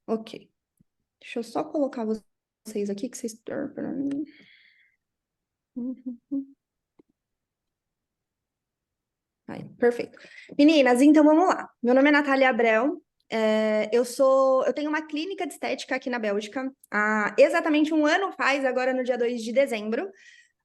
Ok. Deixa eu só colocar vocês aqui, que vocês... Aí, perfeito. Meninas, então vamos lá. Meu nome é Natália Abreu. Eu tenho uma clínica de estética aqui na Bélgica. Há exatamente um ano faz, agora no dia 2 de dezembro.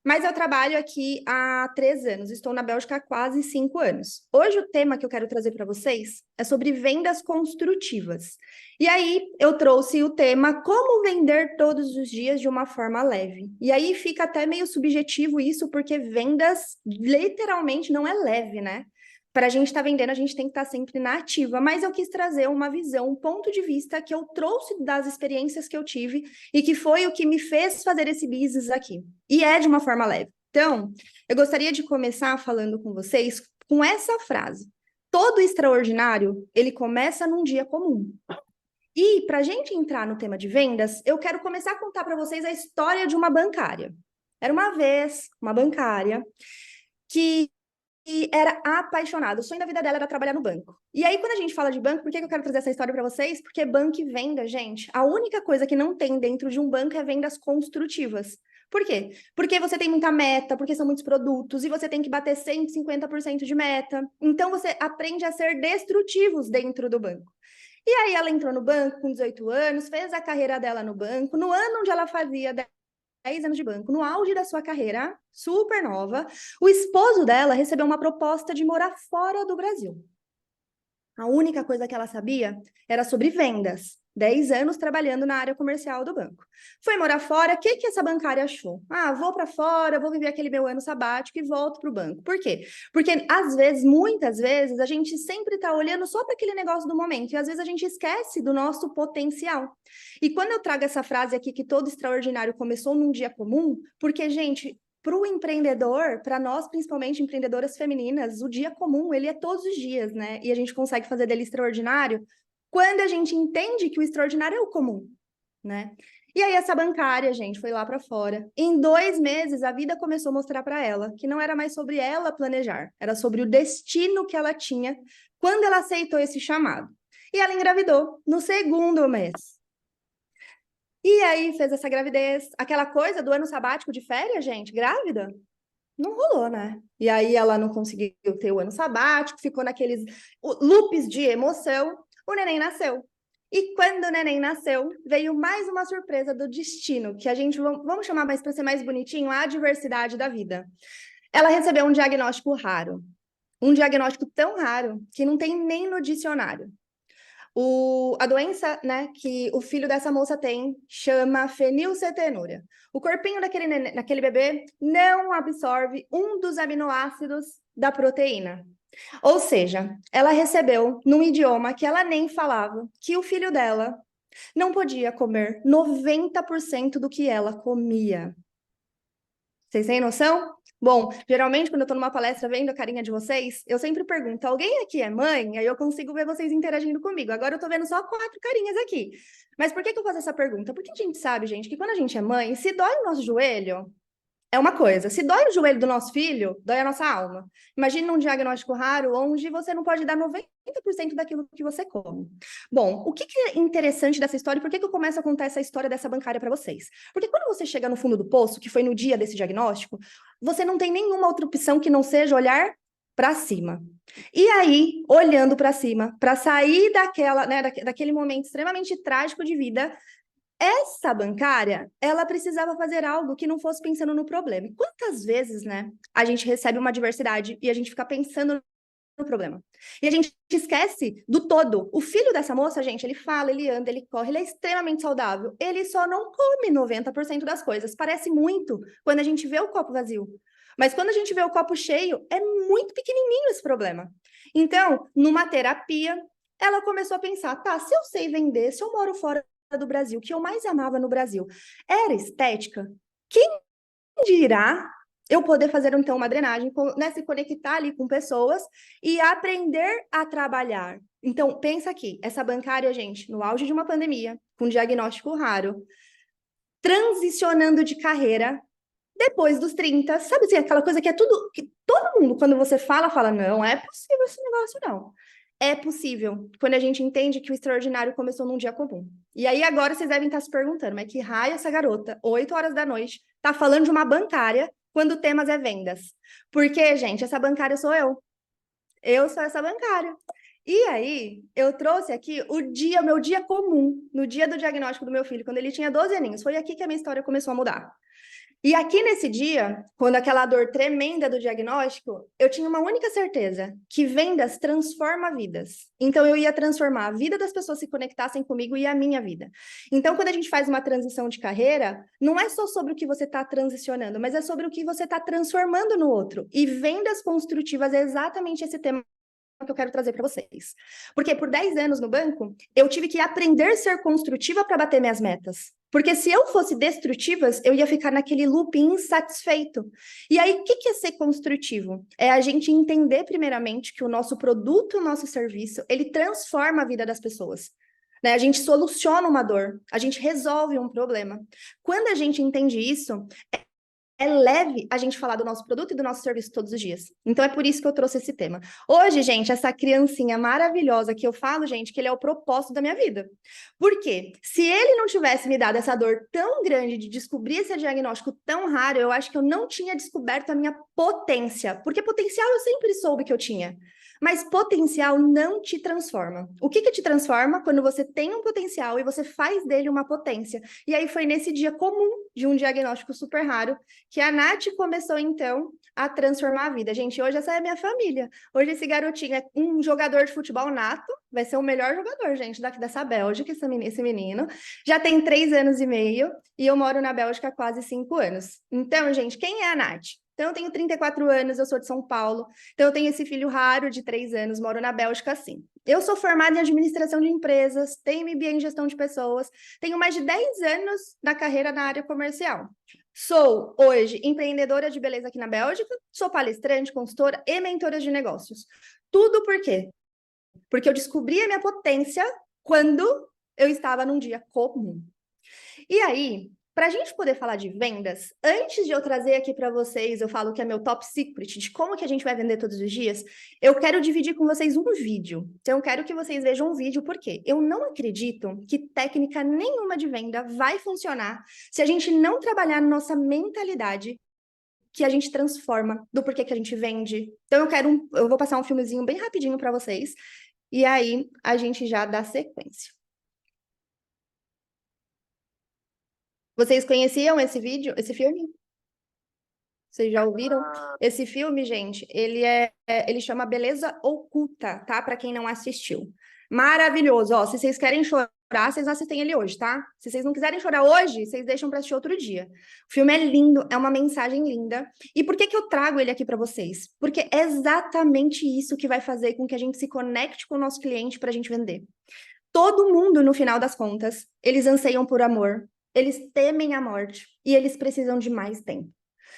Mas eu trabalho aqui há 3 anos, estou na Bélgica há quase 5 anos. Hoje o tema que eu quero trazer para vocês é sobre vendas construtivas. E aí eu trouxe o tema como vender todos os dias de uma forma leve. E aí fica até meio subjetivo isso, porque vendas literalmente não é leve, né? Para a gente estar vendendo, a gente tem que estar sempre na ativa. Mas eu quis trazer uma visão, um ponto de vista que eu trouxe das experiências que eu tive e que foi o que me fez fazer esse business aqui. E é de uma forma leve. Então, eu gostaria de começar falando com vocês com essa frase. Todo extraordinário, ele começa num dia comum. E para a gente entrar no tema de vendas, eu quero começar a contar para vocês a história de uma bancária. Era uma vez uma bancária que era apaixonada. O sonho da vida dela era trabalhar no banco. E aí, quando a gente fala de banco, por que eu quero trazer essa história para vocês? Porque banco e venda, gente, a única coisa que não tem dentro de um banco é vendas construtivas. Por quê? Porque você tem muita meta, porque são muitos produtos, e você tem que bater 150% de meta. Então, você aprende a ser destrutivos dentro do banco. E aí, ela entrou no banco com 18 anos, fez a carreira dela no banco. No ano onde ela fazia 10 anos de banco, no auge da sua carreira, super nova, o esposo dela recebeu uma proposta de morar fora do Brasil. A única coisa que ela sabia era sobre vendas. 10 anos trabalhando na área comercial do banco. Foi morar fora, o que essa bancária achou? Ah, vou para fora, vou viver aquele meu ano sabático e volto para o banco. Por quê? Porque, às vezes, muitas vezes, a gente sempre está olhando só para aquele negócio do momento e, às vezes, a gente esquece do nosso potencial. E quando eu trago essa frase aqui, que todo extraordinário começou num dia comum, porque, gente, para o empreendedor, para nós, principalmente empreendedoras femininas, o dia comum, ele é todos os dias, né? E a gente consegue fazer dele extraordinário quando a gente entende que o extraordinário é o comum, né? E aí essa bancária, gente, foi lá para fora. Em 2 meses, a vida começou a mostrar para ela que não era mais sobre ela planejar, era sobre o destino que ela tinha quando ela aceitou esse chamado. E ela engravidou no 2º mês. E aí fez essa gravidez, aquela coisa do ano sabático de férias, gente, grávida, não rolou, né? E aí ela não conseguiu ter o ano sabático, ficou naqueles loops de emoção, o neném nasceu. E quando o neném nasceu, veio mais uma surpresa do destino, que a gente, vamos chamar mais para ser mais bonitinho, a adversidade da vida. Ela recebeu um diagnóstico raro. Um diagnóstico tão raro que não tem nem no dicionário. A doença, né, que o filho dessa moça tem chama fenilcetonúria. O corpinho daquele bebê não absorve um dos aminoácidos da proteína. Ou seja, ela recebeu num idioma que ela nem falava que o filho dela não podia comer 90% do que ela comia. Vocês têm noção? Bom, geralmente quando eu tô numa palestra vendo a carinha de vocês, eu sempre pergunto, alguém aqui é mãe? Aí eu consigo ver vocês interagindo comigo. Agora eu tô vendo só 4 carinhas aqui. Mas por que eu faço essa pergunta? Porque a gente sabe, gente, que quando a gente é mãe, se dói o nosso joelho, é uma coisa. Se dói o joelho do nosso filho, dói a nossa alma. Imagina um diagnóstico raro onde você não pode dar 90% daquilo que você come. Bom, o que é interessante dessa história? Por que eu começo a contar essa história dessa bancária para vocês? Porque quando você chega no fundo do poço, que foi no dia desse diagnóstico, você não tem nenhuma outra opção que não seja olhar para cima. E aí, olhando para cima, para sair daquele momento extremamente trágico de vida, essa bancária, ela precisava fazer algo que não fosse pensando no problema. E quantas vezes, né, a gente recebe uma adversidade e a gente fica pensando no problema. E a gente esquece do todo. O filho dessa moça, gente, ele fala, ele anda, ele corre, ele é extremamente saudável. Ele só não come 90% das coisas. Parece muito quando a gente vê o copo vazio. Mas quando a gente vê o copo cheio, é muito pequenininho esse problema. Então, numa terapia, ela começou a pensar, tá, se eu sei vender, se eu moro fora do Brasil, que eu mais amava no Brasil, era estética, quem dirá eu poder fazer, então, uma drenagem, né, se conectar ali com pessoas e aprender a trabalhar. Então, pensa aqui, essa bancária, gente, no auge de uma pandemia, com diagnóstico raro, transicionando de carreira, depois dos 30, sabe assim, aquela coisa que é tudo, que todo mundo, quando você fala, não é possível esse negócio, não. É possível, quando a gente entende que o extraordinário começou num dia comum. E aí agora vocês devem estar se perguntando, mas que raio essa garota, 8 horas da noite, tá falando de uma bancária quando o tema é vendas? Porque, gente, essa bancária sou eu. Eu sou essa bancária. E aí, eu trouxe aqui o meu dia comum, no dia do diagnóstico do meu filho, quando ele tinha 12 aninhos. Foi aqui que a minha história começou a mudar. E aqui nesse dia, quando aquela dor tremenda do diagnóstico, eu tinha uma única certeza, que vendas transforma vidas. Então eu ia transformar a vida das pessoas que se conectassem comigo e a minha vida. Então quando a gente faz uma transição de carreira, não é só sobre o que você está transicionando, mas é sobre o que você está transformando no outro. E vendas construtivas é exatamente esse tema que eu quero trazer para vocês. Porque por 10 anos no banco, eu tive que aprender a ser construtiva para bater minhas metas. Porque se eu fosse destrutiva, eu ia ficar naquele loop insatisfeito. E aí, o que é ser construtivo? É a gente entender, primeiramente, que o nosso produto, o nosso serviço, ele transforma a vida das pessoas. Né? A gente soluciona uma dor, a gente resolve um problema. Quando a gente entende isso, é leve a gente falar do nosso produto e do nosso serviço todos os dias. Então é por isso que eu trouxe esse tema. Hoje, gente, essa criancinha maravilhosa que eu falo, gente, que ele é o propósito da minha vida. Por quê? Se ele não tivesse me dado essa dor tão grande de descobrir esse diagnóstico tão raro, eu acho que eu não tinha descoberto a minha potência. Porque potencial eu sempre soube que eu tinha. Mas potencial não te transforma. O que te transforma? Quando você tem um potencial e você faz dele uma potência. E aí foi nesse dia comum de um diagnóstico super raro que a Nath começou, então, a transformar a vida. Gente, hoje essa é a minha família. Hoje esse garotinho é um jogador de futebol nato, vai ser o melhor jogador, gente, daqui dessa Bélgica, esse menino. Já tem 3 anos e meio e eu moro na Bélgica há quase 5 anos. Então, gente, quem é a Nath? Então, eu tenho 34 anos, eu sou de São Paulo. Então, eu tenho esse filho raro de 3 anos, moro na Bélgica, sim. Eu sou formada em administração de empresas, tenho MBA em gestão de pessoas, tenho mais de 10 anos na carreira na área comercial. Sou, hoje, empreendedora de beleza aqui na Bélgica, sou palestrante, consultora e mentora de negócios. Tudo por quê? Porque eu descobri a minha potência quando eu estava num dia comum. E aí, para a gente poder falar de vendas, antes de eu trazer aqui para vocês, eu falo que é meu top secret de como que a gente vai vender todos os dias, eu quero dividir com vocês um vídeo. Então, eu quero que vocês vejam um vídeo, porque eu não acredito que técnica nenhuma de venda vai funcionar se a gente não trabalhar nossa mentalidade que a gente transforma do porquê que a gente vende. Então, eu vou passar um filmezinho bem rapidinho para vocês, e aí a gente já dá sequência. Vocês conheciam esse vídeo, esse filme? Vocês já ouviram? Esse filme, gente, ele chama Beleza Oculta, tá? Para quem não assistiu. Maravilhoso, ó. Se vocês querem chorar, vocês assistem ele hoje, tá? Se vocês não quiserem chorar hoje, vocês deixam para assistir outro dia. O filme é lindo, é uma mensagem linda. E por que que eu trago ele aqui para vocês? Porque é exatamente isso que vai fazer com que a gente se conecte com o nosso cliente para a gente vender. Todo mundo, no final das contas, eles anseiam por amor, eles temem a morte e eles precisam de mais tempo.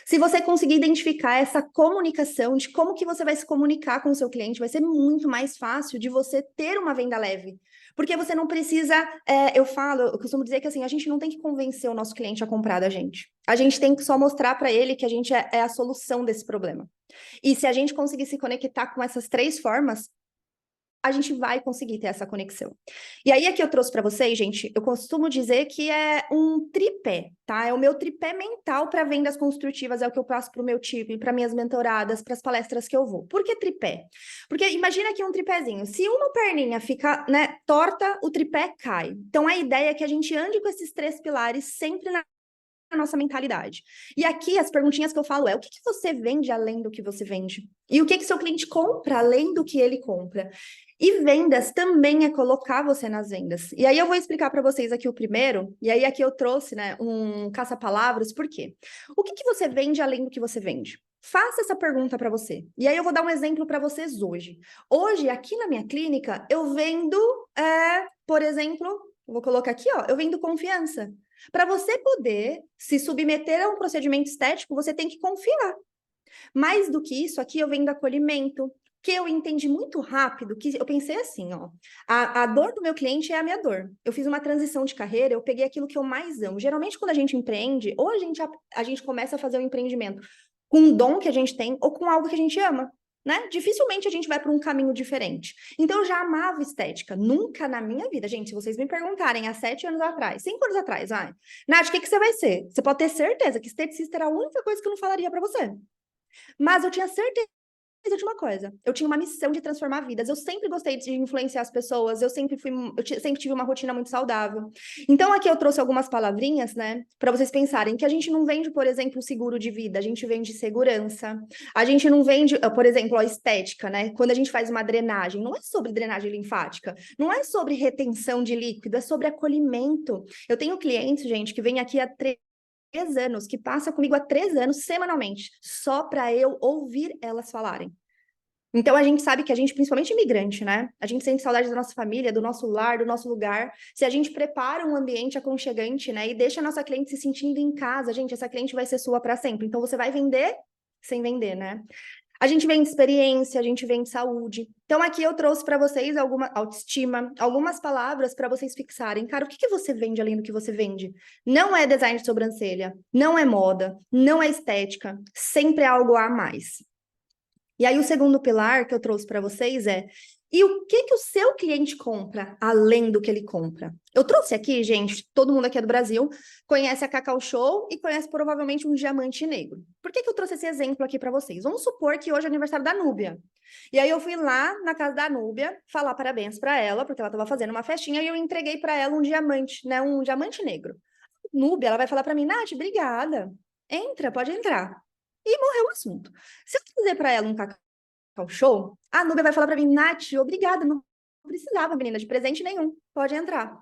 Se você conseguir identificar essa comunicação de como que você vai se comunicar com o seu cliente, vai ser muito mais fácil de você ter uma venda leve. Porque você não precisa, eu costumo dizer que assim, a gente não tem que convencer o nosso cliente a comprar da gente. A gente tem que só mostrar para ele que a gente é a solução desse problema. E se a gente conseguir se conectar com essas 3 formas, a gente vai conseguir ter essa conexão. E aí, aqui eu trouxe para vocês, gente, eu costumo dizer que é um tripé, tá? É o meu tripé mental para vendas construtivas, é o que eu passo para o meu time, para minhas mentoradas, para as palestras que eu vou. Por que tripé? Porque imagina aqui um tripézinho. Se uma perninha fica, né, torta, o tripé cai. Então, a ideia é que a gente ande com esses 3 pilares sempre na nossa mentalidade. E aqui as perguntinhas que eu falo é: o que que você vende além do que você vende? E o que que seu cliente compra além do que ele compra? E vendas também é colocar você nas vendas. E aí eu vou explicar para vocês aqui o primeiro, e aí aqui eu trouxe, né, um caça-palavras, por quê? O que que você vende além do que você vende? Faça essa pergunta para você. E aí eu vou dar um exemplo para vocês hoje. Hoje, aqui na minha clínica, eu vendo, por exemplo, vou colocar aqui, ó, eu vendo confiança. Para você poder se submeter a um procedimento estético, você tem que confiar. Mais do que isso, aqui eu vendo acolhimento, que eu entendi muito rápido, que eu pensei assim, ó, a dor do meu cliente é a minha dor. Eu fiz uma transição de carreira, eu peguei aquilo que eu mais amo. Geralmente, quando a gente empreende, ou a gente começa a fazer um empreendimento com um dom que a gente tem, ou com algo que a gente ama. né? Dificilmente a gente vai para um caminho diferente. Então, eu já amava estética. Nunca na minha vida, gente, se vocês me perguntarem há 7 anos atrás, 5 anos atrás, vai, Nath, o que você vai ser? Você pode ter certeza que esteticista era a única coisa que eu não falaria para você. Mas eu tinha certeza de uma coisa, eu tinha uma missão de transformar vidas, eu sempre gostei de influenciar as pessoas, sempre tive uma rotina muito saudável. Então aqui eu trouxe algumas palavrinhas, né, para vocês pensarem que a gente não vende, por exemplo, seguro de vida, a gente vende segurança, a gente não vende, por exemplo, a estética, né, quando a gente faz uma drenagem, não é sobre drenagem linfática, não é sobre retenção de líquido, é sobre acolhimento. Eu tenho clientes, gente, que vêm aqui há 3 anos, que passa comigo há 3 anos, semanalmente, só para eu ouvir elas falarem. Então, a gente sabe que a gente, principalmente imigrante, né? A gente sente saudade da nossa família, do nosso lar, do nosso lugar. Se a gente prepara um ambiente aconchegante, né? E deixa a nossa cliente se sentindo em casa, gente, essa cliente vai ser sua para sempre. Então, você vai vender sem vender, né? A gente vende experiência, a gente vende saúde. Então, aqui eu trouxe para vocês alguma autoestima, algumas palavras para vocês fixarem. Cara, o que que você vende além do que você vende? Não é design de sobrancelha, não é moda, não é estética, sempre é algo a mais. E aí, o segundo pilar que eu trouxe para vocês é: e o que que o seu cliente compra além do que ele compra? Eu trouxe aqui, gente, todo mundo aqui é do Brasil, conhece a Cacau Show e conhece provavelmente um diamante negro. Por que que eu trouxe esse exemplo aqui para vocês? Vamos supor que hoje é aniversário da Núbia. E aí eu fui lá na casa da Núbia falar parabéns para ela, porque ela estava fazendo uma festinha e eu entreguei para ela um diamante, né, um diamante negro. Núbia, ela vai falar para mim: Nath, obrigada. Entra, pode entrar. E morreu o assunto. Se eu dizer para ela um Cacau Show, a Núbia vai falar para mim: Nath, obrigada, não precisava, menina, de presente nenhum. Pode entrar.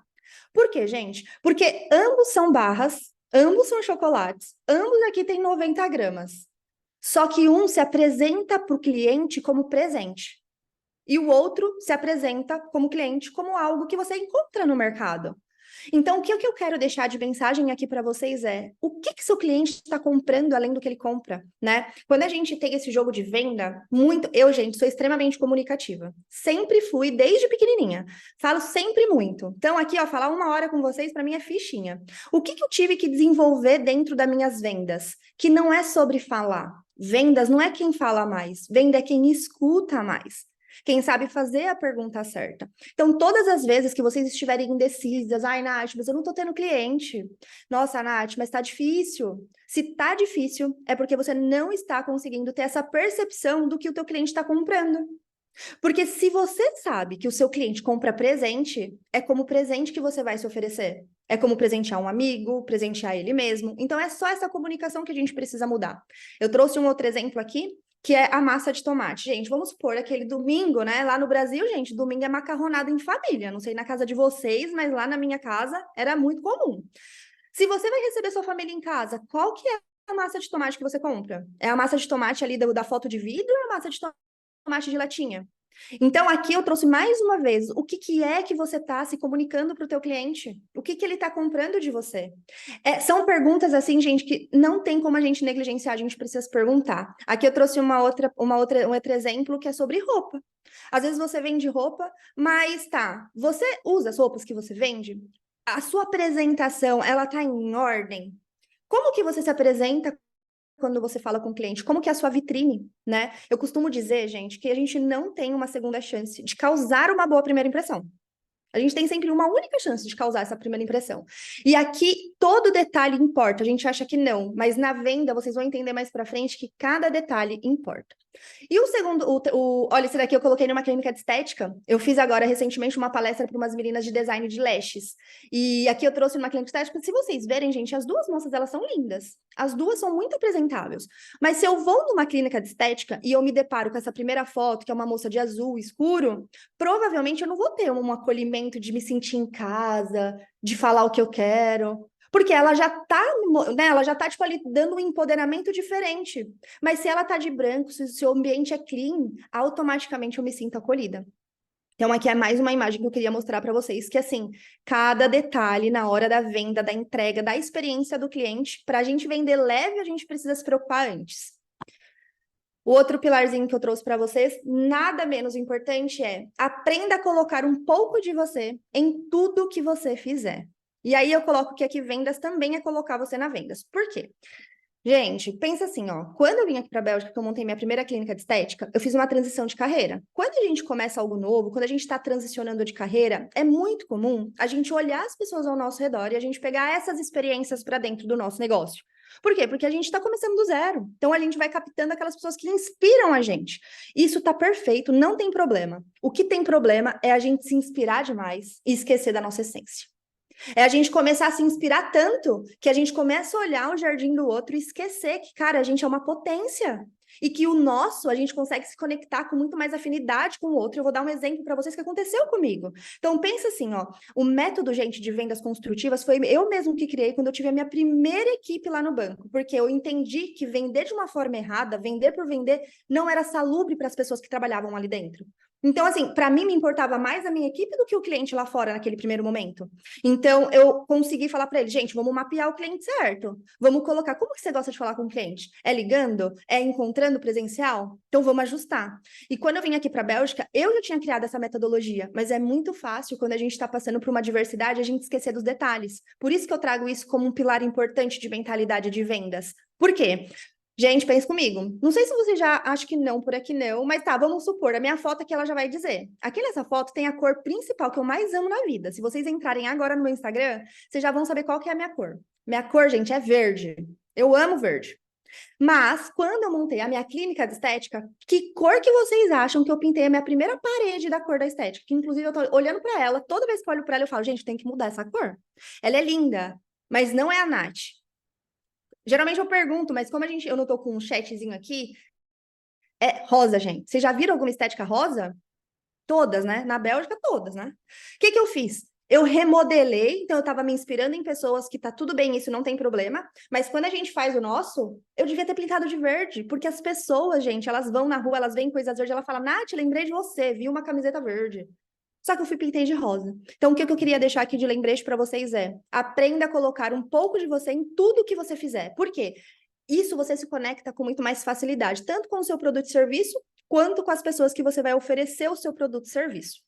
Por quê, gente? Porque ambos são barras, ambos são chocolates, ambos aqui têm 90 gramas. Só que um se apresenta para o cliente como presente. E o outro se apresenta como cliente como algo que você encontra no mercado. Então, o que eu quero deixar de mensagem aqui para vocês é: o que que seu cliente está comprando além do que ele compra, né? Quando a gente tem esse jogo de venda, eu, gente, sou extremamente comunicativa. Sempre fui, desde pequenininha. Falo sempre muito. Então, aqui, ó, falar 1 hora com vocês, para mim, é fichinha. O que que eu tive que desenvolver dentro das minhas vendas? Que não é sobre falar. Vendas não é quem fala mais. Venda é quem escuta mais. Quem sabe fazer a pergunta certa. Então, todas as vezes que vocês estiverem indecisas, ai, Nath, mas eu não tô tendo cliente. Nossa, Nath, mas tá difícil. Se tá difícil, é porque você não está conseguindo ter essa percepção do que o teu cliente está comprando. Porque se você sabe que o seu cliente compra presente, é como presente que você vai se oferecer. É como presentear um amigo, presentear ele mesmo. Então, é só essa comunicação que a gente precisa mudar. Eu trouxe um outro exemplo aqui, que é a massa de tomate. Gente, vamos supor aquele domingo, né? Lá no Brasil, gente, domingo é macarronada em família. Não sei na casa de vocês, mas lá na minha casa era muito comum. Se você vai receber sua família em casa, qual que é a massa de tomate que você compra? É a massa de tomate ali da foto de vidro ou é a massa de tomate de latinha? Então, aqui eu trouxe mais uma vez o que, que é que você está se comunicando para o teu cliente? O que, que ele está comprando de você? São perguntas assim, gente, que não tem como a gente negligenciar, a gente precisa se perguntar. Aqui eu trouxe um outro exemplo que é sobre roupa. Às vezes você vende roupa, mas tá, você usa as roupas que você vende? A sua apresentação, ela está em ordem? Como que você se apresenta quando você fala com o cliente? Como que é a sua vitrine, né? Eu costumo dizer, gente, que a gente não tem uma segunda chance de causar uma boa primeira impressão. A gente tem sempre uma única chance de causar essa primeira impressão. E aqui todo detalhe importa. A gente acha que não, mas na venda vocês vão entender mais para frente que cada detalhe importa. E o segundo, olha, esse daqui eu coloquei numa clínica de estética. Eu fiz agora recentemente uma palestra para umas meninas de design de lashes. E aqui eu trouxe numa clínica de estética. Se vocês verem, gente, as duas moças, elas são lindas. As duas são muito apresentáveis. Mas se eu vou numa clínica de estética e eu me deparo com essa primeira foto, que é uma moça de azul escuro, provavelmente eu não vou ter um acolhimento de me sentir em casa, de falar o que eu quero. Porque ela já tá, né, ela já tá, tipo, ali dando um empoderamento diferente. Mas se ela tá de branco, se o seu ambiente é clean, automaticamente eu me sinto acolhida. Então, aqui é mais uma imagem que eu queria mostrar para vocês, que assim, cada detalhe na hora da venda, da entrega, da experiência do cliente, para a gente vender leve, a gente precisa se preocupar antes. O outro pilarzinho que eu trouxe para vocês, nada menos importante, é aprenda a colocar um pouco de você em tudo que você fizer. E aí eu coloco que aqui vendas também é colocar você na vendas. Por quê? Gente, pensa assim, ó. Quando eu vim aqui para a Bélgica, que eu montei minha primeira clínica de estética, eu fiz uma transição de carreira. Quando a gente começa algo novo, quando a gente está transicionando de carreira, é muito comum a gente olhar as pessoas ao nosso redor e a gente pegar essas experiências para dentro do nosso negócio. Por quê? Porque a gente está começando do zero. Então a gente vai captando aquelas pessoas que inspiram a gente. Isso tá perfeito, não tem problema. O que tem problema é a gente se inspirar demais e esquecer da nossa essência. É a gente começar a se inspirar tanto que a gente começa a olhar o jardim do outro e esquecer que, cara, a gente é uma potência. E que o nosso, a gente consegue se conectar com muito mais afinidade com o outro. Eu vou dar um exemplo para vocês que aconteceu comigo. Então, pensa assim, ó. O método, gente, de vendas construtivas foi eu mesmo que criei quando eu tive a minha primeira equipe lá no banco. Porque eu entendi que vender de uma forma errada, vender por vender, não era salubre para as pessoas que trabalhavam ali dentro. Então, assim, para mim me importava mais a minha equipe do que o cliente lá fora naquele primeiro momento. Então, eu consegui falar para ele, gente, vamos mapear o cliente certo. Vamos colocar, como que você gosta de falar com o cliente? É ligando? É encontrando presencial? Então, vamos ajustar. E quando eu vim aqui para a Bélgica, eu já tinha criado essa metodologia, mas é muito fácil, quando a gente está passando por uma diversidade, a gente esquecer dos detalhes. Por isso que eu trago isso como um pilar importante de mentalidade de vendas. Por quê? Gente, pensa comigo. Não sei se você já acha que não, por aqui não, mas tá, vamos supor, a minha foto aqui ela já vai dizer. Aqui nessa foto tem a cor principal que eu mais amo na vida. Se vocês entrarem agora no meu Instagram, vocês já vão saber qual que é a minha cor. Minha cor, gente, é verde. Eu amo verde. Mas quando eu montei a minha clínica de estética, que cor que vocês acham que eu pintei a minha primeira parede da cor da estética? Que inclusive eu tô olhando para ela, toda vez que eu olho para ela eu falo, gente, tem que mudar essa cor. Ela é linda, mas não é a Nath. Geralmente eu pergunto, mas como eu não tô com um chatzinho aqui, é rosa, gente. Vocês já viram alguma estética rosa? Todas, né? Na Bélgica, todas, né? O que que eu fiz? Eu remodelei, então eu tava me inspirando em pessoas que tá tudo bem, isso não tem problema, mas quando a gente faz o nosso, eu devia ter pintado de verde, porque as pessoas, gente, elas vão na rua, elas veem coisas verdes, ela fala, Nath, lembrei de você, vi uma camiseta verde. Só que eu fui pintei de rosa. Então, o que eu queria deixar aqui de lembrete para vocês é: aprenda a colocar um pouco de você em tudo que você fizer. Por quê? Isso você se conecta com muito mais facilidade, tanto com o seu produto e serviço, quanto com as pessoas que você vai oferecer o seu produto e serviço.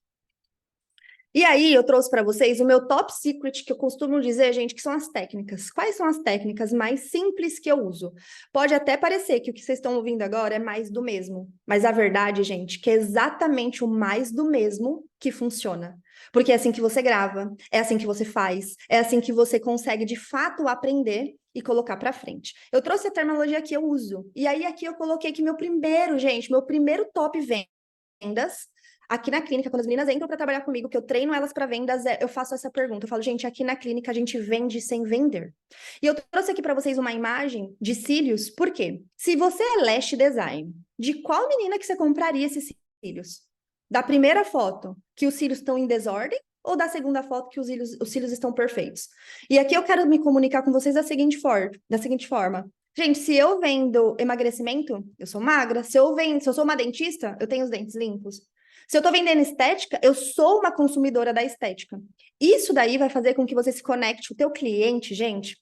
E aí, eu trouxe para vocês o meu top secret, que eu costumo dizer, gente, que são as técnicas. Quais são as técnicas mais simples que eu uso? Pode até parecer que o que vocês estão ouvindo agora é mais do mesmo, mas a verdade, gente, que é exatamente o mais do mesmo que funciona. Porque é assim que você grava, é assim que você faz, é assim que você consegue de fato aprender e colocar para frente. Eu trouxe a terminologia que eu uso. E aí, aqui eu coloquei que meu primeiro top vendas. Aqui na clínica, quando as meninas entram para trabalhar comigo, que eu treino elas para vendas, eu faço essa pergunta. Eu falo, gente, aqui na clínica a gente vende sem vender. E eu trouxe aqui para vocês uma imagem de cílios, por quê? Se você é lash design, de qual menina que você compraria esses cílios? Da primeira foto, que os cílios estão em desordem, ou da segunda foto, que os cílios estão perfeitos? E aqui eu quero me comunicar com vocês da seguinte forma. Gente, se eu vendo emagrecimento, eu sou magra. Se eu sou uma dentista, eu tenho os dentes limpos. Se eu tô vendendo estética, eu sou uma consumidora da estética. Isso daí vai fazer com que você se conecte. O teu cliente, gente,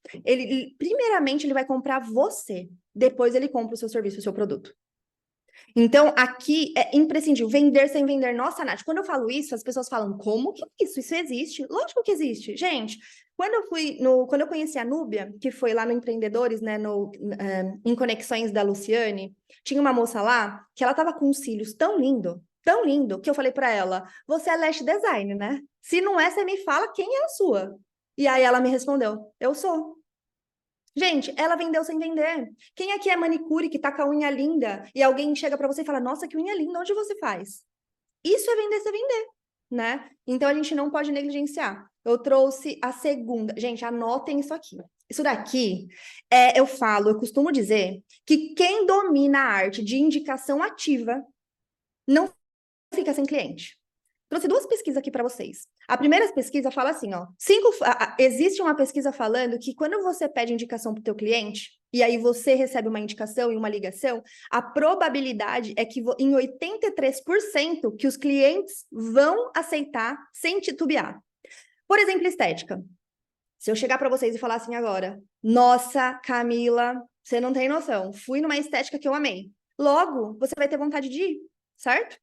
primeiramente ele vai comprar você, depois ele compra o seu serviço, o seu produto. Então, aqui é imprescindível, vender sem vender. Nossa, Nath, quando eu falo isso, as pessoas falam, como que isso? Isso existe? Lógico que existe. Gente, quando eu conheci a Núbia, que foi lá no Empreendedores, né, em Conexões da Luciane, tinha uma moça lá que ela tava com os cílios tão lindo, que eu falei para ela, você é lash design, né? Se não é, você me fala quem é a sua. E aí ela me respondeu, eu sou. Gente, ela vendeu sem vender. Quem aqui é manicure que tá com a unha linda e alguém chega para você e fala: Nossa, que unha linda, onde você faz? Isso é vender sem vender, né? Então a gente não pode negligenciar. Eu trouxe a segunda. Gente, anotem isso aqui. Isso daqui eu costumo dizer que quem domina a arte de indicação ativa não fica sem cliente. Trouxe duas pesquisas aqui para vocês. A primeira pesquisa fala assim, ó, existe uma pesquisa falando que quando você pede indicação para o teu cliente, e aí você recebe uma indicação e uma ligação, a probabilidade é que em 83% que os clientes vão aceitar sem titubear. Por exemplo, estética. Se eu chegar para vocês e falar assim agora, nossa, Camila, você não tem noção, fui numa estética que eu amei. Logo, você vai ter vontade de ir. certo?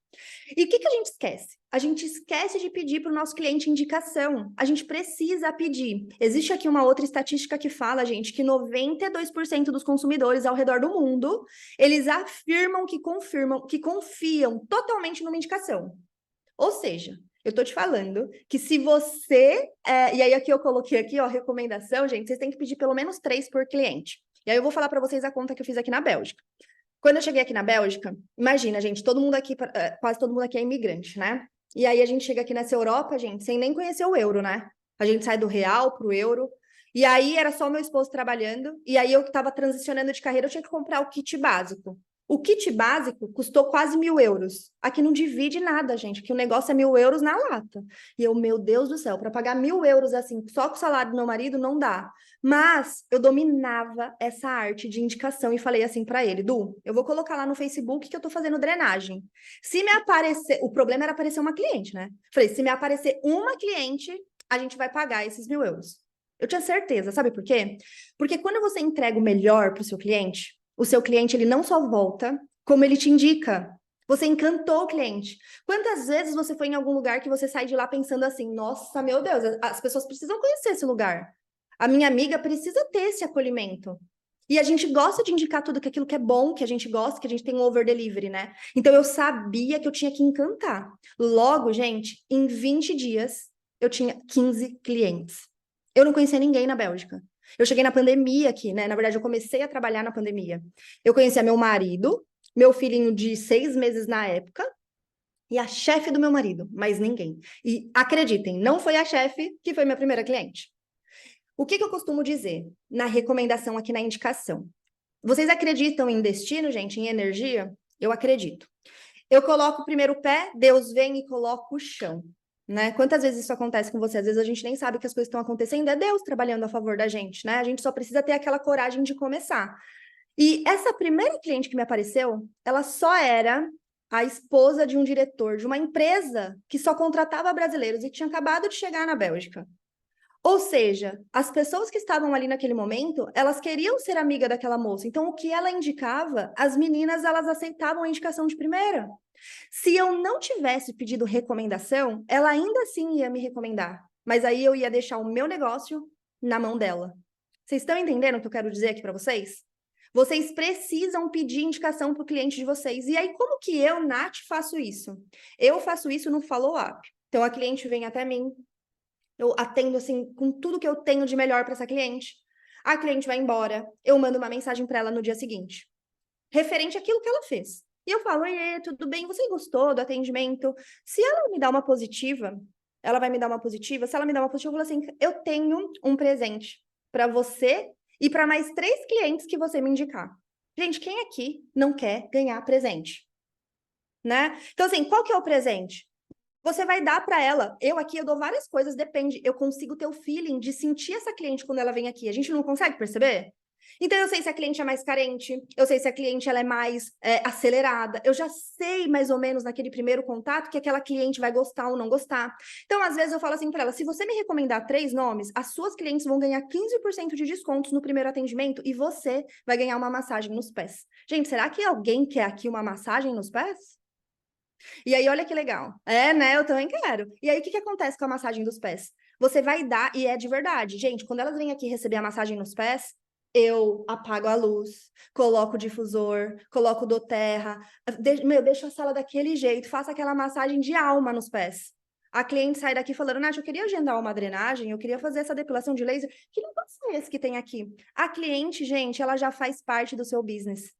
E o que a gente esquece? A gente esquece de pedir para o nosso cliente indicação. A gente precisa pedir. Existe aqui uma outra estatística que fala, gente, que 92% dos consumidores ao redor do mundo, eles afirmam que confiam totalmente numa indicação. Ou seja, eu tô te falando que se você... e aí aqui eu coloquei aqui, ó, recomendação, gente, vocês têm que pedir pelo menos 3 por cliente. E aí eu vou falar para vocês a conta que eu fiz aqui na Bélgica. Quando eu cheguei aqui na Bélgica, imagina, gente, todo mundo aqui, quase todo mundo aqui é imigrante, né? E aí a gente chega aqui nessa Europa, gente, sem nem conhecer o euro, né? A gente sai do real pro euro. E aí era só meu esposo trabalhando. E aí eu que estava transicionando de carreira, eu tinha que comprar o kit básico. O kit básico custou quase 1.000 euros. Aqui não divide nada, gente, que o negócio é 1.000 euros na lata. E eu, meu Deus do céu, para pagar 1.000 euros assim, só com o salário do meu marido, não dá. Mas eu dominava essa arte de indicação e falei assim para ele, Du, eu vou colocar lá no Facebook que eu tô fazendo drenagem. Se me aparecer, o problema era aparecer uma cliente, né? Falei, se me aparecer uma cliente, a gente vai pagar esses 1.000 euros. Eu tinha certeza, sabe por quê? Porque quando você entrega o melhor para o seu cliente ele não só volta, como ele te indica. Você encantou o cliente. Quantas vezes você foi em algum lugar que você sai de lá pensando assim, nossa, meu Deus, as pessoas precisam conhecer esse lugar. A minha amiga precisa ter esse acolhimento. E a gente gosta de indicar tudo que aquilo que é bom, que a gente gosta, que a gente tem um over delivery, né? Então eu sabia que eu tinha que encantar. Logo, gente, em 20 dias eu tinha 15 clientes. Eu não conhecia ninguém na Bélgica. Eu cheguei na pandemia aqui, né? Na verdade, eu comecei a trabalhar na pandemia. Eu conhecia meu marido, meu filhinho de 6 meses na época, e a chefe do meu marido, mais ninguém. E acreditem, não foi a chefe que foi minha primeira cliente. O que eu costumo dizer na recomendação aqui na indicação? Vocês acreditam em destino, gente, em energia? Eu acredito. Eu coloco o primeiro pé, Deus vem e coloca o chão. Né? Quantas vezes isso acontece com você? Às vezes a gente nem sabe que as coisas estão acontecendo, é Deus trabalhando a favor da gente, né? A gente só precisa ter aquela coragem de começar. E essa primeira cliente que me apareceu, ela só era a esposa de um diretor de uma empresa que só contratava brasileiros e tinha acabado de chegar na Bélgica. Ou seja, as pessoas que estavam ali naquele momento, elas queriam ser amiga daquela moça. Então, o que ela indicava, as meninas, elas aceitavam a indicação de primeira. Se eu não tivesse pedido recomendação, ela ainda assim ia me recomendar. Mas aí eu ia deixar o meu negócio na mão dela. Vocês estão entendendo o que eu quero dizer aqui para vocês? Vocês precisam pedir indicação para o cliente de vocês. E aí, como que eu, Nath, faço isso? Eu faço isso no follow-up. Então, a cliente vem até mim, eu atendo assim com tudo que eu tenho de melhor para essa cliente. A cliente vai embora, eu mando uma mensagem para ela no dia seguinte, referente àquilo que ela fez. E eu falo: "Oiê, tudo bem? Você gostou do atendimento?" Se ela me dá uma positiva, ela vai me dar uma positiva. Se ela me dá uma positiva, eu falo assim: "Eu tenho um presente para você e para mais 3 clientes que você me indicar." Gente, quem aqui não quer ganhar presente, né? Então, assim, qual que é o presente? Você vai dar para ela. Eu aqui, eu dou várias coisas, depende. Eu consigo ter o feeling de sentir essa cliente quando ela vem aqui. A gente não consegue perceber? Então, eu sei se a cliente é mais carente, eu sei se a cliente ela é mais acelerada, eu já sei mais ou menos naquele primeiro contato que aquela cliente vai gostar ou não gostar. Então, às vezes eu falo assim para ela, se você me recomendar 3 nomes, as suas clientes vão ganhar 15% de descontos no primeiro atendimento e você vai ganhar uma massagem nos pés. Gente, será que alguém quer aqui uma massagem nos pés? E aí, olha que legal. É, né? Eu também quero. E aí, o que que acontece com a massagem dos pés? Você vai dar, e é de verdade. Gente, quando elas vêm aqui receber a massagem nos pés, eu apago a luz, coloco o difusor, coloco o doTERRA, deixo a sala daquele jeito, faço aquela massagem de alma nos pés. A cliente sai daqui falando, Nath, eu queria agendar uma drenagem, eu queria fazer essa depilação de laser. Que negócio é esse que tem aqui? A cliente, gente, ela já faz parte do seu business.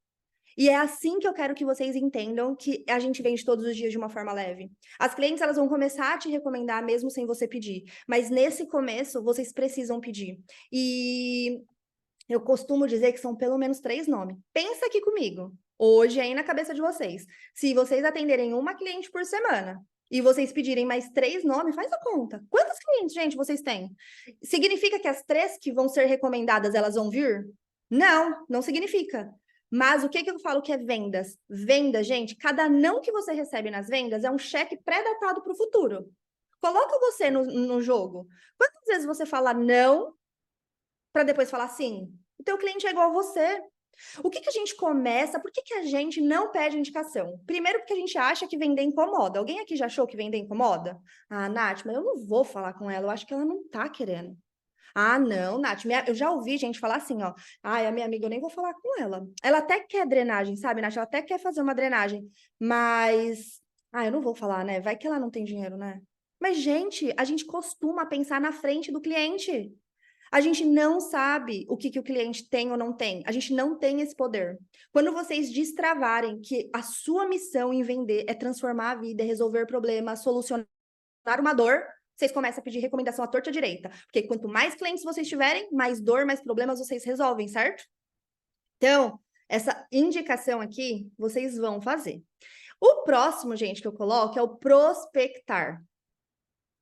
E é assim que eu quero que vocês entendam que a gente vende todos os dias de uma forma leve. As clientes, elas vão começar a te recomendar mesmo sem você pedir. Mas nesse começo, vocês precisam pedir. E eu costumo dizer que são pelo menos 3 nomes. Pensa aqui comigo. Hoje, aí na cabeça de vocês. Se vocês atenderem uma cliente por semana e vocês pedirem mais 3 nomes, faz a conta. Quantos clientes, gente, vocês têm? Significa que as 3 que vão ser recomendadas, elas vão vir? Não, não significa. Mas o que eu falo que é vendas? Venda, gente, cada não que você recebe nas vendas é um cheque pré-datado para o futuro. Coloca você no jogo. Quantas vezes você fala não para depois falar sim? O teu cliente é igual a você. O que que a gente começa? Por que que a gente não pede indicação? Primeiro, porque a gente acha que vender incomoda. Alguém aqui já achou que vender incomoda? Ah, Nath, mas eu não vou falar com ela, eu acho que ela não tá querendo. Ah, não, Nath, eu já ouvi gente falar assim, ó. Ai, a minha amiga, eu nem vou falar com ela. Ela até quer drenagem, sabe, Nath? Ela até quer fazer uma drenagem, mas. Ah, eu não vou falar, né? Vai que ela não tem dinheiro, né? Mas, gente, a gente costuma pensar na frente do cliente. A gente não sabe o que, que o cliente tem ou não tem. A gente não tem esse poder. Quando vocês destravarem que a sua missão em vender é transformar a vida, é resolver problemas, solucionar uma dor, vocês começam a pedir recomendação à torta e à direita. Porque quanto mais clientes vocês tiverem, mais dor, mais problemas vocês resolvem, certo? Então, essa indicação aqui, vocês vão fazer. O próximo, gente, que eu coloco é o prospectar.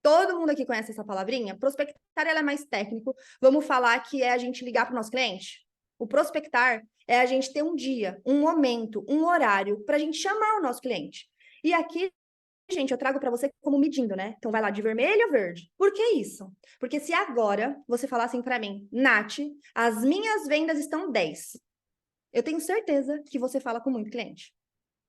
Todo mundo aqui conhece essa palavrinha? Prospectar, ela é mais técnico. Vamos falar que é a gente ligar para o nosso cliente? O prospectar é a gente ter um dia, um momento, um horário para a gente chamar o nosso cliente. E aqui, gente, eu trago para você como medindo, né? Então vai lá de vermelho a verde. Por que isso? Porque se agora você falar assim para mim, Nath, as minhas vendas estão 10. Eu tenho certeza que você fala com muito cliente.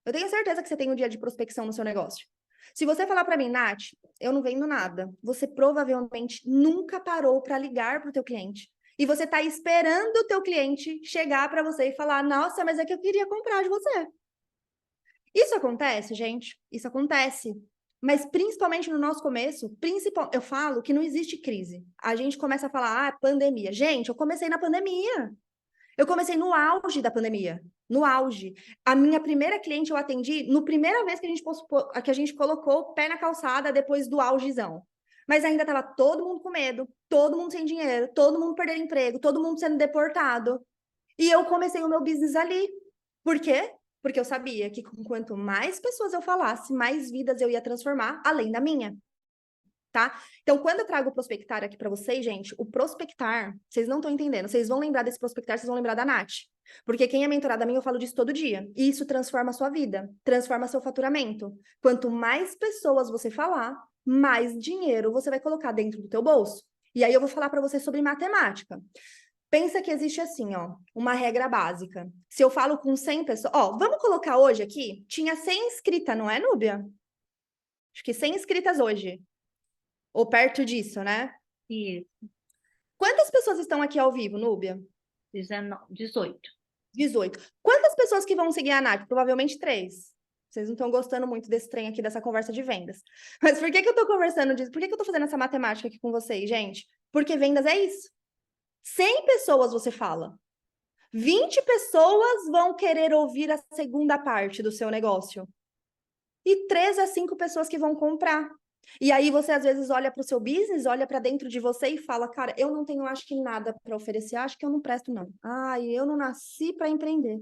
Eu tenho certeza que você tem um dia de prospecção no seu negócio. Se você falar para mim, Nath, eu não vendo nada, você provavelmente nunca parou para ligar para o teu cliente. E você está esperando o teu cliente chegar para você e falar, nossa, mas é que eu queria comprar de você. Isso acontece, gente? Isso acontece. Mas principalmente no nosso começo, eu falo que não existe crise. A gente começa a falar, pandemia. Gente, eu comecei na pandemia. Eu comecei no auge da pandemia, no auge. A minha primeira cliente eu atendi no primeira vez que a gente colocou o pé na calçada depois do augezão. Mas ainda estava todo mundo com medo, todo mundo sem dinheiro, todo mundo perdendo emprego, todo mundo sendo deportado. E eu comecei o meu business ali. Por quê? Porque eu sabia que quanto mais pessoas eu falasse, mais vidas eu ia transformar, além da minha. Tá? Então, quando eu trago o prospectar aqui para vocês, gente, o prospectar, vocês não estão entendendo. Vocês vão lembrar desse prospectar, vocês vão lembrar da Nath. Porque quem é mentorada a mim, eu falo disso todo dia. E isso transforma a sua vida, transforma seu faturamento. Quanto mais pessoas você falar, mais dinheiro você vai colocar dentro do teu bolso. E aí eu vou falar para vocês sobre matemática. Pensa que existe assim, ó, uma regra básica. Se eu falo com 100 pessoas, ó, vamos colocar hoje aqui, tinha 100 inscritas, não é, Núbia? Acho que 100 inscritas hoje. Ou perto disso, né? Isso, Quantas pessoas estão aqui ao vivo, Núbia? 19, 18. 18. Quantas pessoas que vão seguir a Nath? Provavelmente 3. Vocês não estão gostando muito desse trem aqui, dessa conversa de vendas. Mas por que que eu tô conversando disso? Por que que eu tô fazendo essa matemática aqui com vocês, gente? Porque vendas é isso. 100 pessoas você fala. 20 pessoas vão querer ouvir a segunda parte do seu negócio. E 3 a 5 pessoas que vão comprar. E aí você às vezes olha para o seu business, olha para dentro de você e fala, cara, eu não tenho, acho que nada para oferecer, acho que eu não presto não. Ai, eu não nasci para empreender.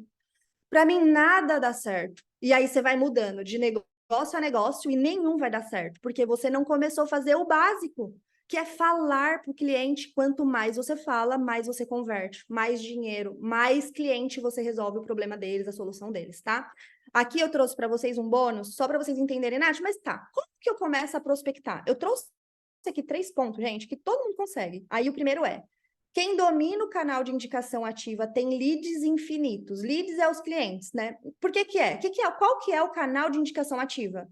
Para mim nada dá certo. E aí você vai mudando de negócio a negócio e nenhum vai dar certo, porque você não começou a fazer o básico, que é falar para o cliente. Quanto mais você fala, mais você converte, mais dinheiro, mais cliente você resolve o problema deles, a solução deles, tá? Aqui eu trouxe para vocês um bônus, só para vocês entenderem, Nath, mas tá, como que eu começo a prospectar? Eu trouxe aqui 3 pontos, gente, que todo mundo consegue. Aí o primeiro é, quem domina o canal de indicação ativa tem leads infinitos. Leads é os clientes, né? Por que que é? Qual que é o canal de indicação ativa?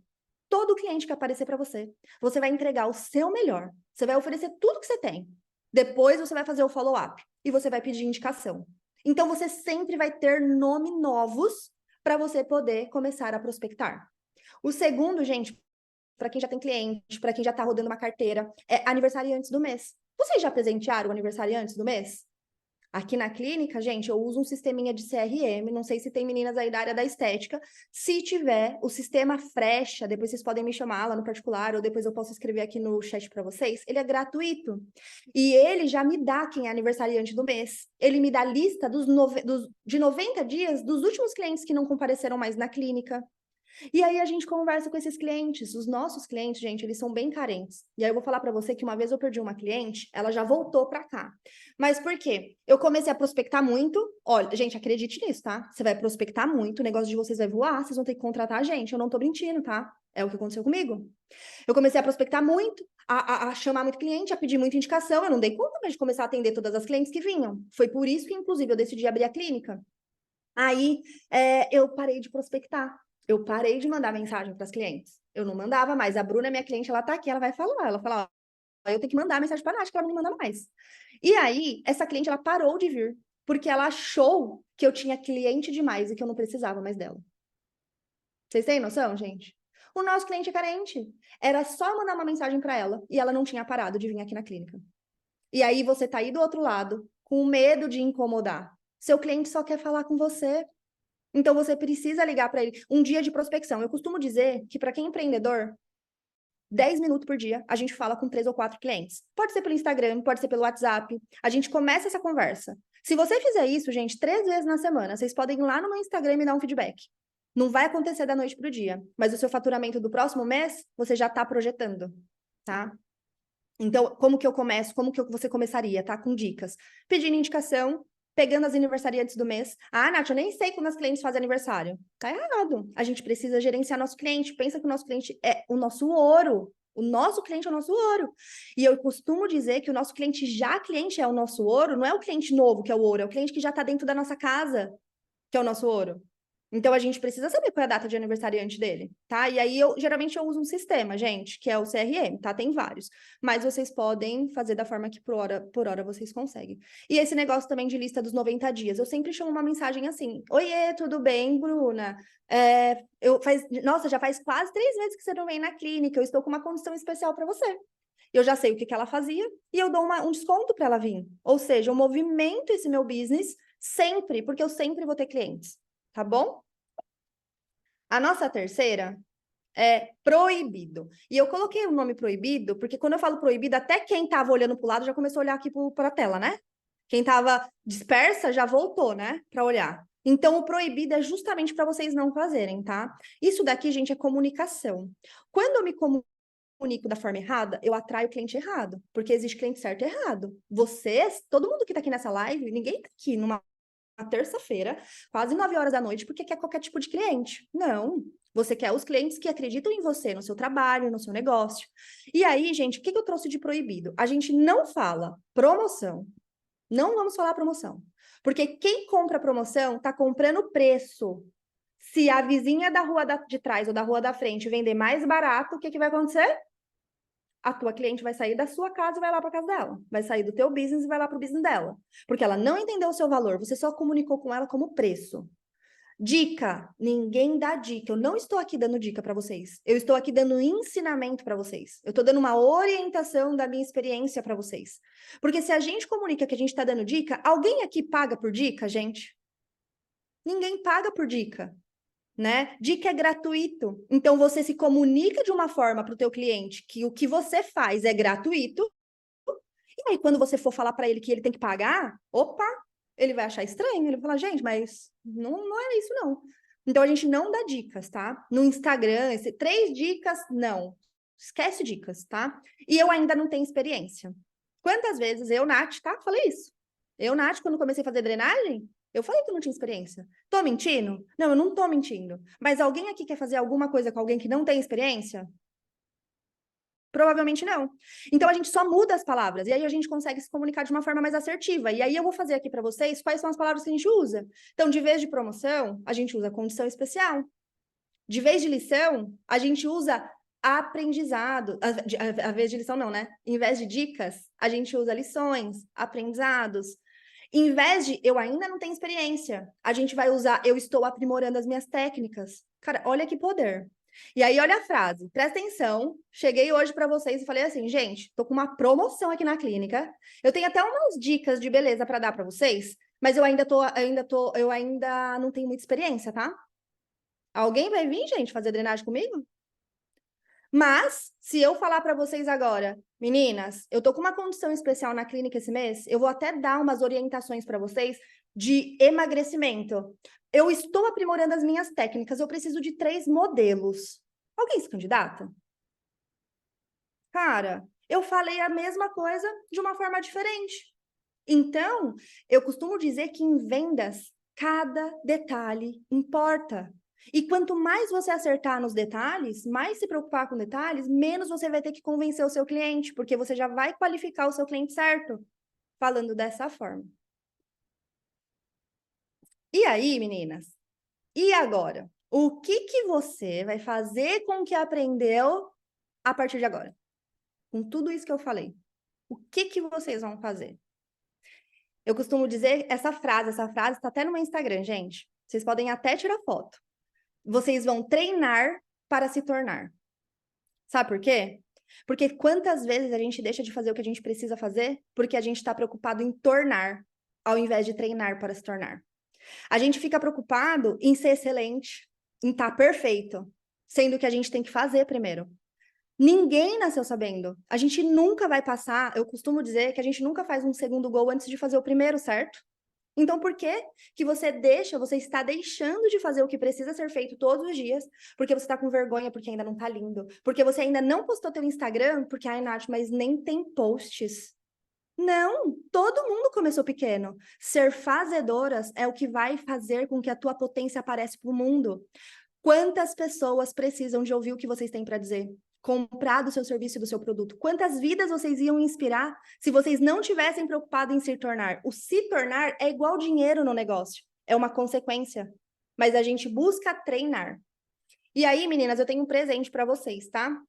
Todo cliente que aparecer para você, você vai entregar o seu melhor. Você vai oferecer tudo que você tem. Depois você vai fazer o follow-up e você vai pedir indicação. Então você sempre vai ter nome novos para você poder começar a prospectar. O segundo, gente, para quem já tem cliente, para quem já está rodando uma carteira, é aniversariantes do mês. Vocês já presentearam o aniversariantes do mês? Aqui na clínica, gente, eu uso um sisteminha de CRM, não sei se tem meninas aí da área da estética. Se tiver, o sistema Frecha, depois vocês podem me chamar lá no particular, ou depois eu posso escrever aqui no chat para vocês. Ele é gratuito. E ele já me dá quem é aniversariante do mês. Ele me dá lista de 90 dias dos últimos clientes que não compareceram mais na clínica. E aí a gente conversa com esses clientes. Os nossos clientes, gente, eles são bem carentes. E aí eu vou falar para você que uma vez eu perdi uma cliente, ela já voltou para cá. Mas por quê? Eu comecei a prospectar muito. Olha, gente, acredite nisso, tá? Você vai prospectar muito, o negócio de vocês vai voar, vocês vão ter que contratar a gente. Eu não tô mentindo, tá? É o que aconteceu comigo. Eu comecei a prospectar muito, a chamar muito cliente, a pedir muita indicação. Eu não dei conta mais de começar a atender todas as clientes que vinham. Foi por isso que, inclusive, eu decidi abrir a clínica. Aí eu parei de prospectar. Eu parei de mandar mensagem para as clientes. Eu não mandava mais. A Bruna, minha cliente, ela tá aqui, ela vai falar. Ela fala, ó, eu tenho que mandar mensagem para a Nath, que ela não me manda mais. E aí, essa cliente, ela parou de vir, porque ela achou que eu tinha cliente demais e que eu não precisava mais dela. Vocês têm noção, gente? O nosso cliente é carente. Era só mandar uma mensagem para ela e ela não tinha parado de vir aqui na clínica. E aí você tá aí do outro lado, com medo de incomodar. Seu cliente só quer falar com você. Então você precisa ligar para ele. Um dia de prospecção. Eu costumo dizer que para quem é empreendedor, 10 minutos por dia, a gente fala com 3 ou 4 clientes. Pode ser pelo Instagram, pode ser pelo WhatsApp. A gente começa essa conversa. Se você fizer isso, gente, 3 vezes na semana, vocês podem ir lá no meu Instagram e me dar um feedback. Não vai acontecer da noite pro dia, mas o seu faturamento do próximo mês, você já está projetando, tá? Então, como que eu começo? Como que você começaria, tá? Com dicas. Pedindo indicação, pegando as aniversariantes do mês. Ah, Nath, eu nem sei quando as clientes fazem aniversário. Tá errado. A gente precisa gerenciar nosso cliente. Pensa que o nosso cliente é o nosso ouro. O nosso cliente é o nosso ouro. E eu costumo dizer que o nosso cliente cliente é o nosso ouro, não é o cliente novo que é o ouro, é o cliente que já está dentro da nossa casa, que é o nosso ouro. Então, a gente precisa saber qual é a data de aniversariante dele, tá? E aí, geralmente, eu uso um sistema, gente, que é o CRM, tá? Tem vários. Mas vocês podem fazer da forma que por hora vocês conseguem. E esse negócio também de lista dos 90 dias. Eu sempre chamo uma mensagem assim: Oiê, tudo bem, Bruna? Nossa, já faz quase 3 meses que você não vem na clínica. Eu estou com uma condição especial para você. Eu já sei o que ela fazia e eu dou um desconto para ela vir. Ou seja, eu movimento esse meu business sempre, porque eu sempre vou ter clientes. Tá bom? A nossa terceira é proibido. E eu coloquei o nome proibido, porque quando eu falo proibido, até quem estava olhando para o lado já começou a olhar aqui para a tela, né? Quem estava dispersa já voltou, né? Para olhar. Então, o proibido é justamente para vocês não fazerem, tá? Isso daqui, gente, é comunicação. Quando eu me comunico da forma errada, eu atraio o cliente errado, porque existe cliente certo e errado. Vocês, todo mundo que está aqui nessa live, ninguém está aqui numa terça-feira, quase 9 horas da noite, porque quer qualquer tipo de cliente. Não. Você quer os clientes que acreditam em você, no seu trabalho, no seu negócio. E aí, gente, o que eu trouxe de proibido? A gente não fala promoção. Não vamos falar promoção. Porque quem compra promoção está comprando preço. Se a vizinha da rua de trás ou da rua da frente vender mais barato, o que vai acontecer? A tua cliente vai sair da sua casa e vai lá para casa dela. Vai sair do teu business e vai lá para o business dela. Porque ela não entendeu o seu valor, você só comunicou com ela como preço. Dica, ninguém dá dica. Eu não estou aqui dando dica para vocês. Eu estou aqui dando ensinamento para vocês. Eu estou dando uma orientação da minha experiência para vocês. Porque se a gente comunica que a gente está dando dica, alguém aqui paga por dica, gente? Ninguém paga por dica, né? Dica é gratuito. Então você se comunica de uma forma para o teu cliente que o que você faz é gratuito. E aí quando você for falar para ele que ele tem que pagar, opa, ele vai achar estranho. Ele vai falar, gente, mas não é isso não. Então a gente não dá dicas, tá? No Instagram, 3 dicas, não. Esquece dicas, tá? E eu ainda não tenho experiência. Quantas vezes eu, Nath, tá? Falei isso. Eu, Nath, quando comecei a fazer drenagem, eu falei que eu não tinha experiência. Tô mentindo? Não, eu não tô mentindo. Mas alguém aqui quer fazer alguma coisa com alguém que não tem experiência? Provavelmente não. Então a gente só muda as palavras e aí a gente consegue se comunicar de uma forma mais assertiva. E aí eu vou fazer aqui para vocês quais são as palavras que a gente usa. Então, de vez de promoção, a gente usa condição especial. De vez de lição, a gente usa aprendizado. A vez de lição não, né? Em vez de dicas, a gente usa lições, aprendizados. Em vez de eu ainda não tenho experiência, a gente vai usar eu estou aprimorando as minhas técnicas. Cara, olha que poder. E aí, olha a frase, presta atenção. Cheguei hoje para vocês e falei assim, gente, tô com uma promoção aqui na clínica. Eu tenho até umas dicas de beleza para dar para vocês, mas eu ainda não tenho muita experiência, tá? Alguém vai vir, gente, fazer drenagem comigo? Mas, se eu falar para vocês agora, meninas, eu tô com uma condição especial na clínica esse mês, eu vou até dar umas orientações para vocês de emagrecimento. Eu estou aprimorando as minhas técnicas, eu preciso de 3 modelos. Alguém se candidata? Cara, eu falei a mesma coisa de uma forma diferente. Então, eu costumo dizer que em vendas, cada detalhe importa. E quanto mais você acertar nos detalhes, mais se preocupar com detalhes, menos você vai ter que convencer o seu cliente, porque você já vai qualificar o seu cliente certo, falando dessa forma. E aí, meninas? E agora? O que que você vai fazer com o que aprendeu a partir de agora? Com tudo isso que eu falei. O que que vocês vão fazer? Eu costumo dizer essa frase está até no meu Instagram, gente. Vocês podem até tirar foto. Vocês vão treinar para se tornar. Sabe por quê? Porque quantas vezes a gente deixa de fazer o que a gente precisa fazer porque a gente está preocupado em tornar, ao invés de treinar para se tornar. A gente fica preocupado em ser excelente, em estar perfeito, sendo que a gente tem que fazer primeiro. Ninguém nasceu sabendo. A gente nunca vai passar. Eu costumo dizer que a gente nunca faz um segundo gol antes de fazer o primeiro, certo? Então, por que que você está deixando de fazer o que precisa ser feito todos os dias, porque você está com vergonha, porque ainda não tá lindo, porque você ainda não postou teu Instagram, porque, ai, Nath, mas nem tem posts. Não, todo mundo começou pequeno. Ser fazedoras é o que vai fazer com que a tua potência apareça para o mundo. Quantas pessoas precisam de ouvir o que vocês têm para dizer? Comprar do seu serviço e do seu produto. Quantas vidas vocês iam inspirar se vocês não tivessem preocupado em se tornar? O se tornar é igual dinheiro no negócio. É uma consequência. Mas a gente busca treinar. E aí, meninas, eu tenho um presente para vocês, tá?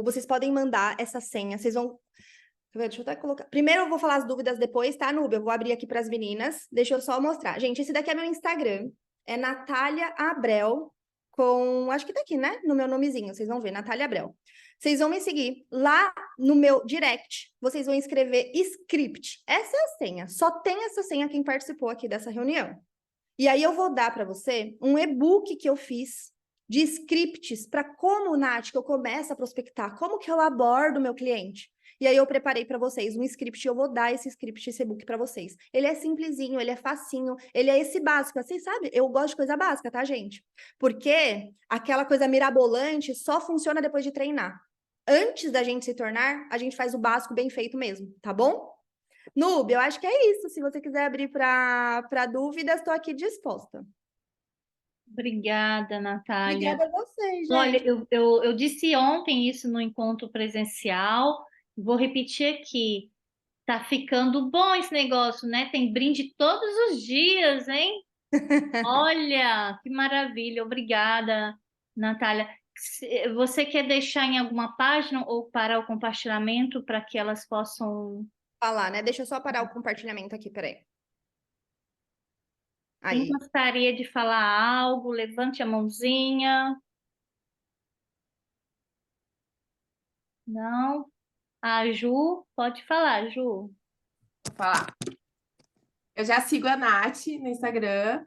Vocês podem mandar essa senha. Vocês vão. Deixa eu até colocar. Primeiro eu vou falar as dúvidas depois, tá, Nubia? Eu vou abrir aqui para as meninas. Deixa eu só mostrar. Gente, esse daqui é meu Instagram. É Natália Abreu, com. Acho que tá aqui, né? No meu nomezinho. Vocês vão ver, Natália Abreu. Vocês vão me seguir lá no meu direct. Vocês vão escrever script. Essa é a senha. Só tem essa senha quem participou aqui dessa reunião. E aí eu vou dar para você um e-book que eu fiz de scripts para como, Nath, que eu começo a prospectar, como que eu abordo o meu cliente. E aí eu preparei para vocês um script e eu vou dar esse script, esse e-book para vocês. Ele é simplesinho, ele é facinho, ele é esse básico, assim, sabe? Eu gosto de coisa básica, tá, gente? Porque aquela coisa mirabolante só funciona depois de treinar. Antes da gente se tornar, a gente faz o básico bem feito mesmo, tá bom? Nube, eu acho que é isso. Se você quiser abrir para dúvidas, estou aqui disposta. Obrigada, Natália. Obrigada a vocês, Olha, gente. eu disse ontem isso no encontro presencial, vou repetir aqui. Tá ficando bom esse negócio, né? Tem brinde todos os dias, hein? Olha, que maravilha. Obrigada, Natália. Você quer deixar em alguma página ou para o compartilhamento para que elas possam. Falar, né? Deixa eu só parar o compartilhamento aqui, peraí. Quem Aí. gostaria de falar algo? Levante a mãozinha. Não? A Ju, pode falar, Ju. Vou falar. Eu já sigo a Nath no Instagram.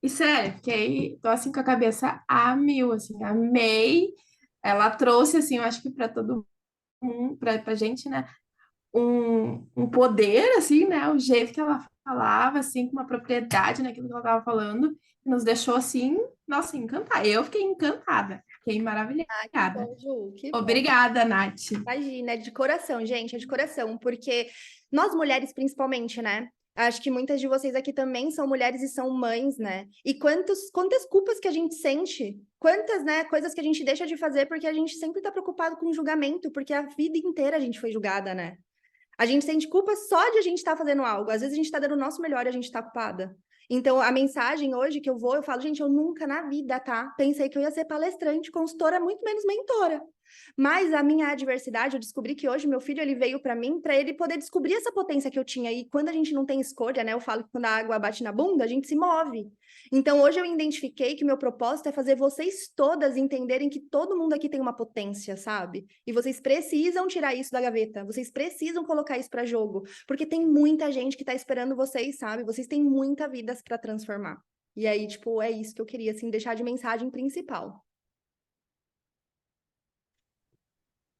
E sério, fiquei, tô assim com a cabeça a mil, assim, amei. Ela trouxe, assim, eu acho que para todo mundo, pra gente, né, um poder, assim, né, o jeito que ela falava, assim, com uma propriedade naquilo que ela tava falando, nos deixou, assim, nossa, encantada. Eu fiquei encantada, fiquei Ah, que maravilhada. bom, Ju, que bom. Obrigada, Nath. Imagina, é de coração, gente, é de coração, porque nós mulheres, principalmente, né? Acho que muitas de vocês aqui também são mulheres e são mães, né? E quantas culpas que a gente sente, quantas, né, coisas que a gente deixa de fazer porque a gente sempre tá preocupado com julgamento, porque a vida inteira a gente foi julgada, né? A gente sente culpa só de a gente estar fazendo algo. Às vezes a gente está dando o nosso melhor e a gente está culpada. Então, a mensagem hoje que eu falo, gente, eu nunca na vida, tá? Pensei que eu ia ser palestrante, consultora, muito menos mentora. Mas a minha adversidade, eu descobri que hoje meu filho, ele veio para mim, para ele poder descobrir essa potência que eu tinha. E quando a gente não tem escolha, né? Eu falo que quando a água bate na bunda, a gente se move. Então, hoje eu identifiquei que meu propósito é fazer vocês todas entenderem que todo mundo aqui tem uma potência, sabe? E vocês precisam tirar isso da gaveta, vocês precisam colocar isso para jogo, porque tem muita gente que tá esperando vocês, sabe? Vocês têm muita vidas para transformar. E aí, tipo, é isso que eu queria, assim, deixar de mensagem principal.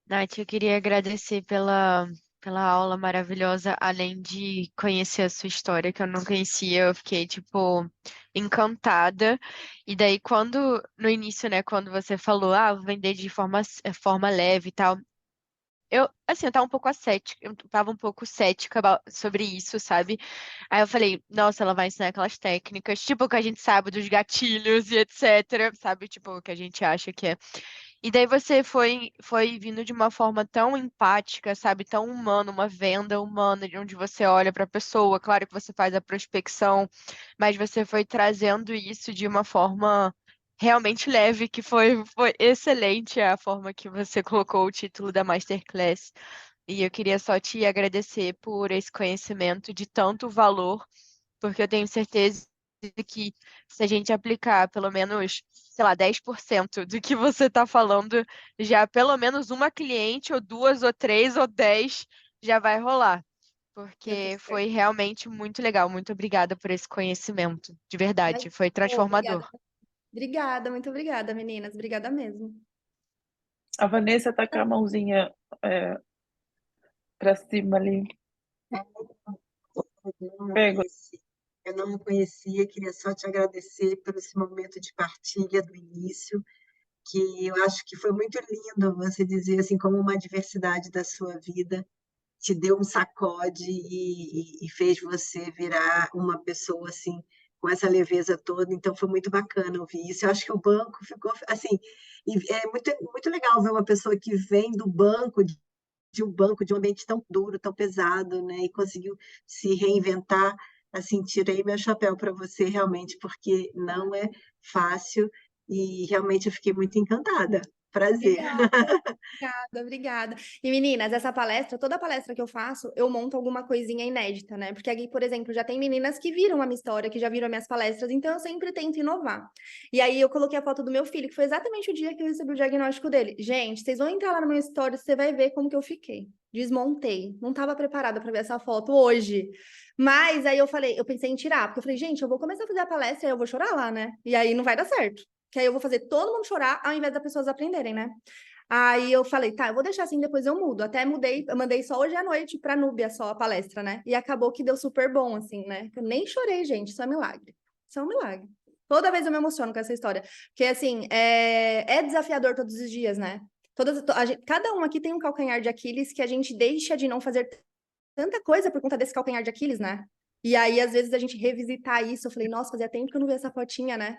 Nath, eu queria agradecer pela aula maravilhosa, além de conhecer a sua história, que eu não conhecia, eu fiquei, tipo, encantada. E daí, no início, né, quando você falou, vou vender de forma leve e tal, assim, eu tava um pouco eu tava um pouco cética sobre isso, sabe? Aí eu falei, nossa, ela vai ensinar aquelas técnicas, tipo, que a gente sabe dos gatilhos e etc, sabe? Tipo, que a gente acha que é. E daí você foi vindo de uma forma tão empática, sabe? Tão humana, uma venda humana, de onde você olha para a pessoa. Claro que você faz a prospecção, mas você foi trazendo isso de uma forma realmente leve, que foi excelente a forma que você colocou o título da Masterclass. E eu queria só te agradecer por esse conhecimento de tanto valor, porque eu tenho certeza que se a gente aplicar pelo menos, sei lá, 10% do que você está falando, já pelo menos uma cliente, ou duas, ou três, ou 10 já vai rolar. Eu tenho Porque foi certeza. realmente muito legal. Muito obrigada por esse conhecimento. De Mas, verdade, foi pô, obrigada. transformador. Obrigada, muito obrigada, meninas. Obrigada mesmo. A Vanessa tá com a mãozinha pra cima ali. Eu não Pego. conheci. Eu não conhecia, queria só te agradecer por esse momento de partilha do início, que eu acho que foi muito lindo você dizer assim como uma diversidade da sua vida te deu um sacode e fez você virar uma pessoa assim com essa leveza toda. Então foi muito bacana ouvir isso. Eu acho que o banco ficou assim, e é muito legal ver uma pessoa que vem do banco de um banco, de um ambiente tão duro, tão pesado, né? E conseguiu se reinventar. Assim, tirei meu chapéu para você realmente, porque não é fácil e realmente eu fiquei muito encantada. Prazer. Obrigada. Obrigada, obrigada. E meninas, essa palestra, toda palestra que eu faço, eu monto alguma coisinha inédita, né? Porque aqui, por exemplo, já tem meninas que viram a minha história, que já viram as minhas palestras, então eu sempre tento inovar. E aí eu coloquei a foto do meu filho, que foi exatamente o dia que eu recebi o diagnóstico dele. Gente, vocês vão entrar lá no meu story, você vai ver como que eu fiquei. Desmontei. Não estava preparada para ver essa foto hoje. Mas aí eu pensei em tirar, porque eu falei, gente, eu vou começar a fazer a palestra e eu vou chorar lá, né? E aí não vai dar certo. Que aí eu vou fazer todo mundo chorar ao invés das pessoas aprenderem, né? Aí eu falei, tá, eu vou deixar assim, depois eu mudo. Até mudei, eu mandei só hoje à noite pra Núbia, só a palestra, né? E acabou que deu super bom, assim, né? Eu nem chorei, gente, isso é um milagre. Isso é um milagre. Toda vez eu me emociono com essa história. Porque, assim, é desafiador todos os dias, né? Cada um aqui tem um calcanhar de Aquiles que a gente deixa de não fazer tanta coisa por conta desse calcanhar de Aquiles, né? E aí, às vezes, a gente revisitar isso, eu falei, nossa, fazia tempo que eu não vi essa fotinha, né?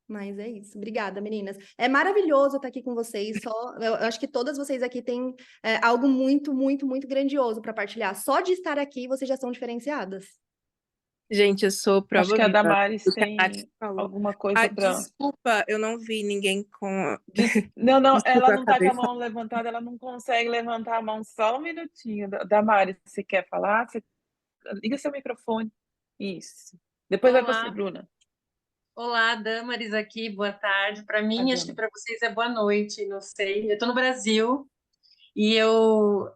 Mas é isso. Obrigada, meninas. É maravilhoso estar aqui com vocês. Eu acho que todas vocês aqui têm algo muito, muito, muito grandioso para partilhar. Só de estar aqui, vocês já são diferenciadas. Gente, eu sou Acho prova que a viva Damares do que a Nath tem falou. alguma coisa para. Desculpa, eu não vi ninguém com. Não, não, ela Desculpa, eu não está com acabei a mão levantada, ela não consegue levantar a mão só um minutinho. Damares, você quer falar? Liga seu microfone. Isso. Depois vai você, Olá, Bruna. olá, Damaris aqui, boa tarde. Para A mim, acho que Dama. para vocês é boa noite, não sei. Eu estou no Brasil e eu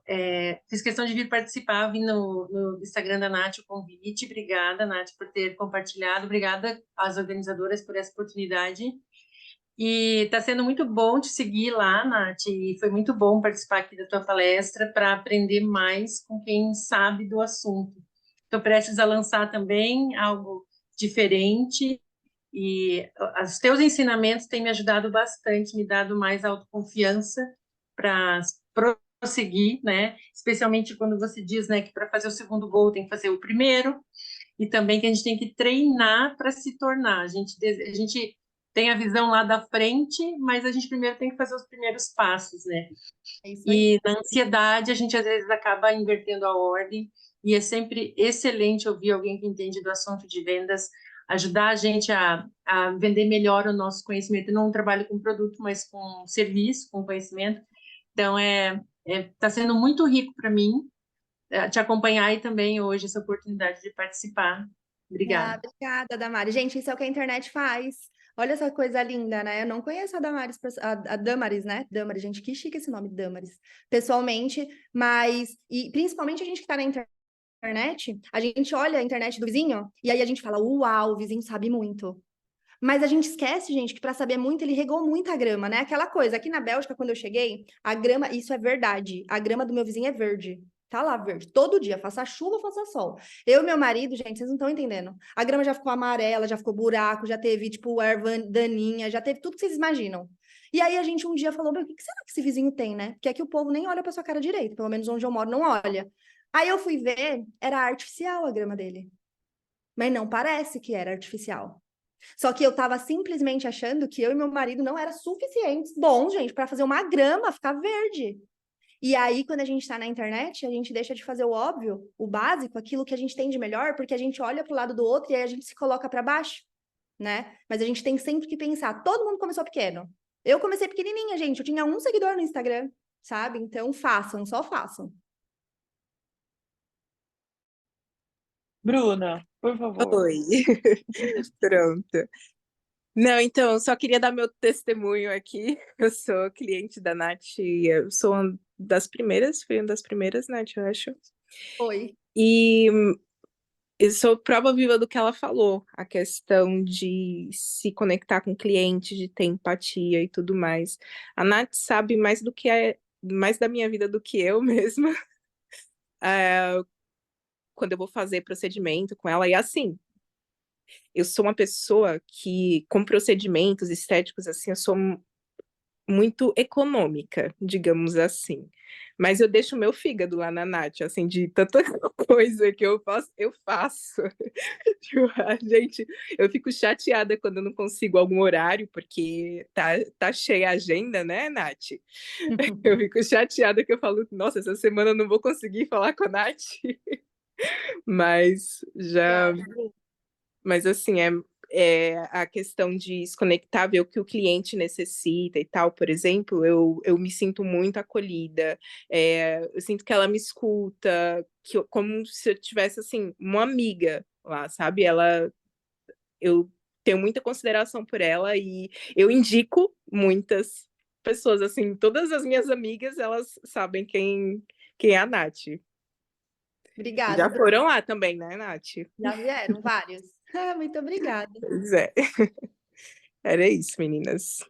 fiz questão de vir participar, vim no Instagram da Nath o convite. Obrigada, Nath, por ter compartilhado. Obrigada às organizadoras por essa oportunidade. E está sendo muito bom te seguir lá, Nath, e foi muito bom participar aqui da tua palestra para aprender mais com quem sabe do assunto. Estou prestes a lançar também algo diferente e os teus ensinamentos têm me ajudado bastante, me dado mais autoconfiança para prosseguir, né? Especialmente quando você diz, né, que para fazer o segundo gol tem que fazer o primeiro, e também que a gente tem que treinar para se tornar. A gente tem a visão lá da frente, mas a gente primeiro tem que fazer os primeiros passos, né? É isso aí. E na ansiedade a gente às vezes acaba invertendo a ordem, e é sempre excelente ouvir alguém que entende do assunto de vendas ajudar a gente a vender melhor o nosso conhecimento. Eu não trabalho com produto, mas com serviço, com conhecimento. Então, tá sendo muito rico para mim te acompanhar e também hoje essa oportunidade de participar. Obrigada. Obrigada, Damares. Gente, isso é o que a internet faz. Olha essa coisa linda, né? Eu não conheço a Damares, a Damaris, né? Damaris, gente, que chique esse nome, Damaris. Pessoalmente, mas... E principalmente a gente que está na internet, a gente olha a internet do vizinho e aí a gente fala, uau, o vizinho sabe muito. Mas a gente esquece, gente, que para saber muito, ele regou muita grama, né? Aquela coisa, aqui na Bélgica, quando eu cheguei, a grama, isso é verdade, a grama do meu vizinho é verde. Tá lá verde, todo dia, faça chuva, faça sol. Eu e meu marido, gente, vocês não estão entendendo. A grama já ficou amarela, já ficou buraco, já teve, tipo, erva daninha, já teve tudo que vocês imaginam. E aí a gente um dia falou, meu, o que será que esse vizinho tem, né? Porque aqui o povo nem olha pra sua cara direito, pelo menos onde eu moro não olha. Aí eu fui ver, era artificial a grama dele. Mas não parece que era artificial. Só que eu tava simplesmente achando que eu e meu marido não era suficientes bons, gente, para fazer uma grama ficar verde. E aí, quando a gente tá na internet, a gente deixa de fazer o óbvio, o básico, aquilo que a gente tem de melhor, porque a gente olha pro lado do outro e aí a gente se coloca para baixo, né? Mas a gente tem sempre que pensar, todo mundo começou pequeno. Eu comecei pequenininha, gente, eu tinha 1 seguidor no Instagram, sabe? Então, façam, só façam. Bruna, por favor. Oi. Pronto. Não, então, eu só queria dar meu testemunho aqui. Eu sou cliente da Nath, eu sou uma das primeiras, fui uma das primeiras, Nath, eu acho. Oi. E eu sou prova viva do que ela falou, a questão de se conectar com o cliente, de ter empatia e tudo mais. A Nath sabe mais do que mais da minha vida do que eu mesma. Quando eu vou fazer procedimento com ela, e assim, eu sou uma pessoa que, com procedimentos estéticos, assim, eu sou muito econômica, digamos assim. Mas eu deixo o meu fígado lá na Nath, assim, de tanta coisa que eu faço. Tipo, gente, eu fico chateada quando eu não consigo algum horário, porque tá cheia a agenda, né, Nath? Eu fico chateada que eu falo, nossa, essa semana eu não vou conseguir falar com a Nath. Mas já... Mas assim, é a questão de se conectar, ver o que o cliente necessita e tal, por exemplo, eu me sinto muito acolhida, eu sinto que ela me escuta, como se eu tivesse, assim, uma amiga lá, sabe? Eu tenho muita consideração por ela e eu indico muitas pessoas, assim, todas as minhas amigas, elas sabem quem é a Nath. Obrigada, Já Bruna. foram lá também, né, Nath? Já vieram vários. Muito obrigada. Pois é. Era isso, meninas.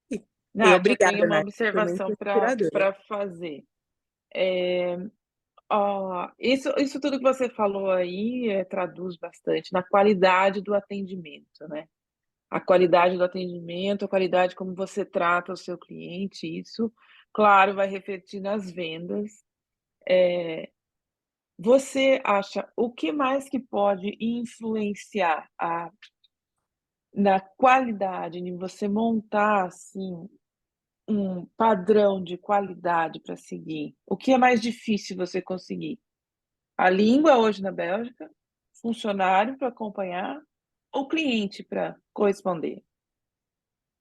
E Nath, eu tenho obrigada, uma Nath. Foi muito observação inspiradora. para fazer. Isso tudo que você falou aí traduz bastante na qualidade do atendimento, né? A qualidade do atendimento, a qualidade como você trata o seu cliente, isso, claro, vai refletir nas vendas. Você acha o que mais que pode influenciar na qualidade, em você montar assim um padrão de qualidade para seguir? O que é mais difícil você conseguir? A língua hoje na Bélgica, funcionário para acompanhar ou cliente para corresponder?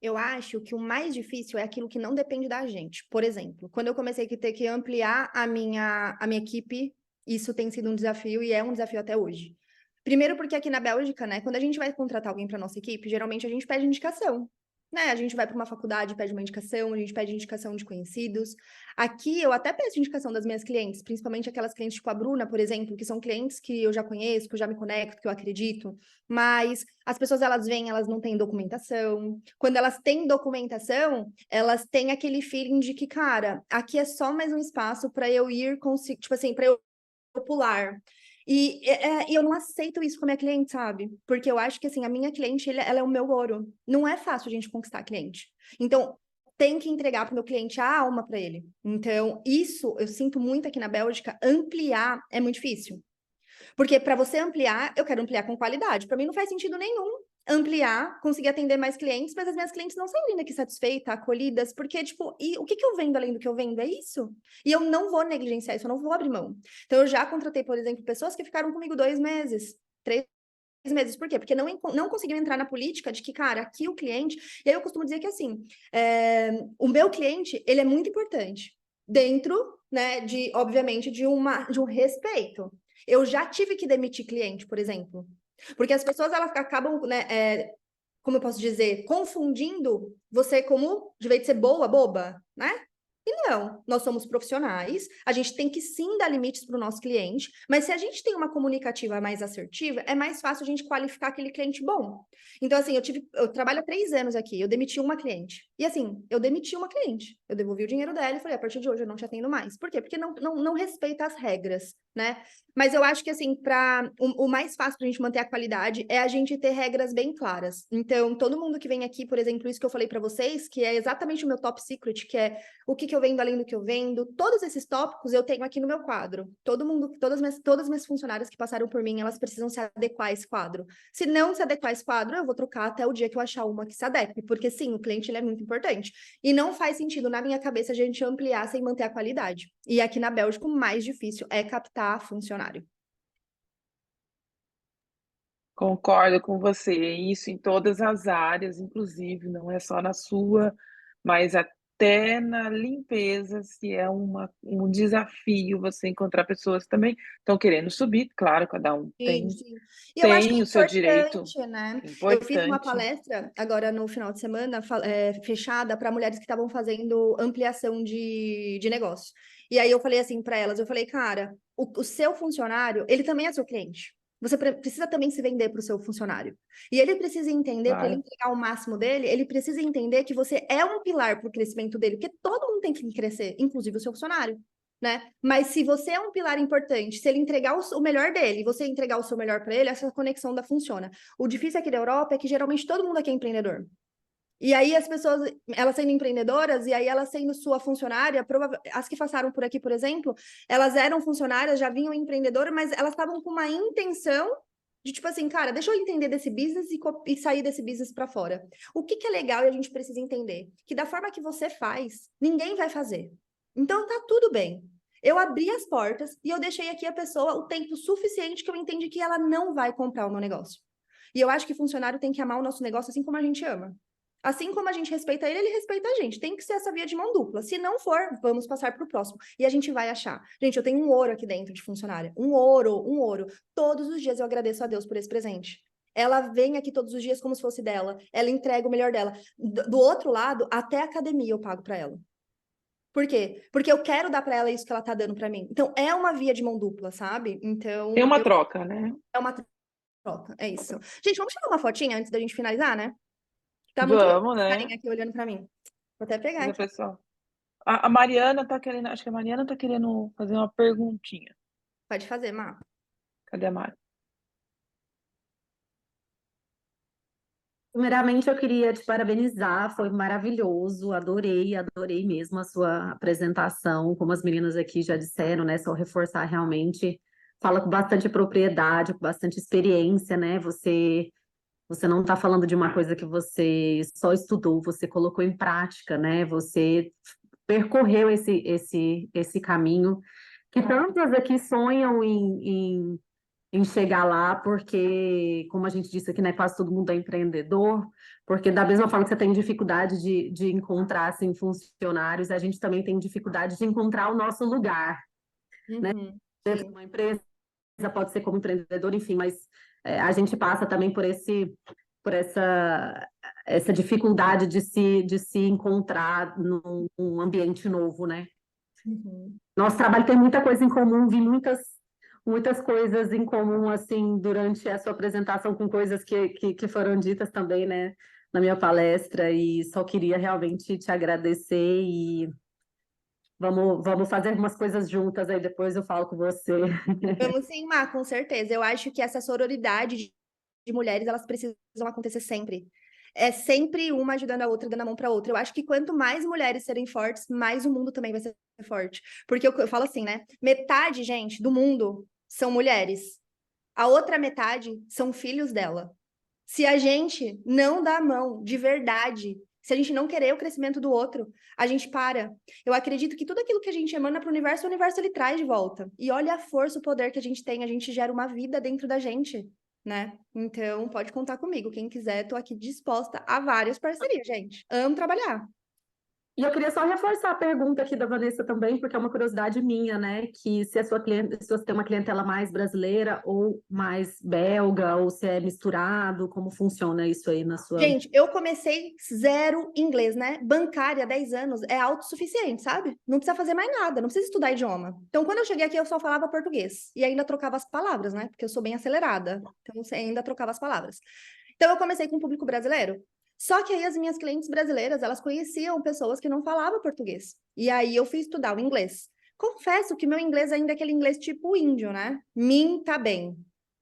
Eu acho que o mais difícil é aquilo que não depende da gente. Por exemplo, quando eu comecei a ter que ampliar a minha equipe, isso tem sido um desafio e é um desafio até hoje. Primeiro porque aqui na Bélgica, né, quando a gente vai contratar alguém para nossa equipe, geralmente a gente pede indicação, né? A gente vai para uma faculdade, pede uma indicação, a gente pede indicação de conhecidos. Aqui eu até peço indicação das minhas clientes, principalmente aquelas clientes tipo a Bruna, por exemplo, que são clientes que eu já conheço, que eu já me conecto, que eu acredito, mas as pessoas elas vêm, elas não têm documentação. Quando elas têm documentação, elas têm aquele feeling de que, cara, aqui é só mais um espaço para eu ir conseguir, tipo assim, para eu pular. E eu não aceito isso com a minha cliente, sabe? Porque eu acho que, assim, a minha cliente, ela é o meu ouro. Não é fácil a gente conquistar cliente. Então, tem que entregar para o meu cliente a alma para ele. Então, isso eu sinto muito aqui na Bélgica, ampliar é muito difícil. Porque para você ampliar, eu quero ampliar com qualidade. Para mim não faz sentido nenhum ampliar, conseguir atender mais clientes, mas as minhas clientes não saírem daqui satisfeitas, acolhidas, porque, tipo, e o que eu vendo além do que eu vendo? É isso? E eu não vou negligenciar isso, eu não vou abrir mão. Então, eu já contratei, por exemplo, pessoas que ficaram comigo 2 meses, 3 meses. Por quê? Porque não conseguiram entrar na política de que, cara, aqui o cliente... E aí eu costumo dizer que, assim, o meu cliente, ele é muito importante. Dentro, né, obviamente, de um respeito. Eu já tive que demitir cliente, por exemplo. Porque as pessoas, elas acabam, né, como eu posso dizer, confundindo você como, de vez de ser boa, boba, né? E não, nós somos profissionais, a gente tem que sim dar limites para o nosso cliente, mas se a gente tem uma comunicativa mais assertiva, é mais fácil a gente qualificar aquele cliente bom. Então, assim, eu trabalho há 3 anos aqui, eu demiti uma cliente. E assim, eu demiti uma cliente, eu devolvi o dinheiro dela e falei, a partir de hoje eu não te atendo mais. Por quê? Porque não respeita as regras, né? Mas eu acho que assim, o mais fácil pra gente manter a qualidade é a gente ter regras bem claras. Então, todo mundo que vem aqui, por exemplo, isso que eu falei pra vocês, que é exatamente o meu top secret, que é o que eu vendo além do que eu vendo, todos esses tópicos eu tenho aqui no meu quadro. Todo mundo, todas as minhas funcionárias que passaram por mim, elas precisam se adequar a esse quadro. Se não se adequar a esse quadro, eu vou trocar até o dia que eu achar uma que se adeque, porque sim, o cliente ele é muito importante. E não faz sentido, na minha cabeça, a gente ampliar sem manter a qualidade. E aqui na Bélgica, o mais difícil é captar funcionário. Concordo com você, isso em todas as áreas, inclusive, não é só na sua, mas até na limpeza, se é um desafio você encontrar pessoas que também estão querendo subir, claro, cada um Sim, sim. E eu acho que tem é o seu direito, importante, né? Eu fiz uma importante. palestra agora no final de semana, fechada para mulheres que estavam fazendo ampliação de negócio. E aí eu falei assim para elas, eu falei, cara, o seu funcionário, ele também é seu cliente. Você precisa também se vender para o seu funcionário. E ele precisa entender, para ele Claro. entregar o máximo dele, ele precisa entender que você é um pilar para o crescimento dele, porque todo mundo tem que crescer, inclusive o seu funcionário. Né? Mas se você é um pilar importante, se ele entregar o melhor dele e você entregar o seu melhor para ele, essa conexão funciona. O difícil aqui da Europa é que geralmente todo mundo aqui é empreendedor. E aí as pessoas, elas sendo empreendedoras, e aí elas sendo sua funcionária, as que passaram por aqui, por exemplo, elas eram funcionárias, já vinham empreendedoras, mas elas estavam com uma intenção de tipo assim, cara, deixa eu entender desse business e sair desse business para fora. O que é legal e a gente precisa entender? Que da forma que você faz, ninguém vai fazer. Então tá tudo bem. Eu abri as portas e eu deixei aqui a pessoa o tempo suficiente que eu entendi que ela não vai comprar o meu negócio. E eu acho que funcionário tem que amar o nosso negócio assim como a gente ama. Assim como a gente respeita ele, ele respeita a gente. Tem que ser essa via de mão dupla. Se não for, vamos passar para o próximo. E a gente vai achar. Gente, eu tenho um ouro aqui dentro de funcionária. Um ouro, um ouro. Todos os dias eu agradeço a Deus por esse presente. Ela vem aqui todos os dias como se fosse dela. Ela entrega o melhor dela. Do outro lado, até a academia eu pago para ela. Por quê? Porque eu quero dar para ela isso que ela tá dando para mim. Então, é uma via de mão dupla, sabe? Então, Tem uma troca, né? é uma troca. É isso. Gente, vamos tirar uma fotinha antes da gente finalizar, né? Tá muito legal Vamos, esse né? carinha aqui olhando para mim. Vou até pegar Mas, aqui. pessoal, a Mariana tá querendo, acho que a Mariana tá querendo fazer uma perguntinha. Pode fazer, Má. Cadê a Mari? Primeiramente, eu queria te parabenizar, foi maravilhoso, adorei mesmo a sua apresentação, como as meninas aqui já disseram, né? Só reforçar realmente, fala com bastante propriedade, com bastante experiência, né? Você não está falando de uma coisa que você só estudou, você colocou em prática, né? Você percorreu esse caminho que tantas aqui sonham em chegar lá, porque, como a gente disse aqui, né, quase todo mundo é empreendedor, porque da mesma forma que você tem dificuldade de encontrar, assim, funcionários, a gente também tem dificuldade de encontrar o nosso lugar, né? Dentro de uma empresa, pode ser como empreendedor, enfim, mas a gente passa também por essa dificuldade de se encontrar num ambiente novo, né? Nosso trabalho tem muita coisa em comum, vi muitas coisas em comum, assim, durante a sua apresentação, com coisas que foram ditas também, né, na minha palestra, e só queria realmente te agradecer e vamos fazer algumas coisas juntas, aí depois eu falo com você. Vamos sim, Má, com certeza. Eu acho que essa sororidade de mulheres, elas precisam acontecer sempre. É sempre uma ajudando a outra, dando a mão para outra. Eu acho que quanto mais mulheres serem fortes, mais o mundo também vai ser forte. Porque eu falo assim, né? Metade, gente, do mundo são mulheres. A outra metade são filhos dela. Se a gente não dá a mão de verdade, se a gente não querer o crescimento do outro, a gente para. Eu acredito que tudo aquilo que a gente emana para o universo ele traz de volta. E olha a força, o poder que a gente gera uma vida dentro da gente, né? Então, pode contar comigo. Quem quiser, tô aqui disposta a várias parcerias, gente. Amo trabalhar. E eu queria só reforçar a pergunta aqui da Vanessa também, porque é uma curiosidade minha, né? Que se a sua cliente, se você tem uma clientela mais brasileira ou mais belga, ou se é misturado, como funciona isso aí na sua. Gente, eu comecei zero inglês, né? Bancária, 10 anos, é autossuficiente, sabe? Não precisa fazer mais nada, não precisa estudar idioma. Então, quando eu cheguei aqui, eu só falava português. E ainda trocava as palavras, né? Porque eu sou bem acelerada. Então, você ainda trocava as palavras. Então, eu comecei com o público brasileiro. Só que aí as minhas clientes brasileiras, elas conheciam pessoas que não falavam português. E aí eu fui estudar o inglês. Confesso que meu inglês ainda é aquele inglês tipo índio, né? Tá bem.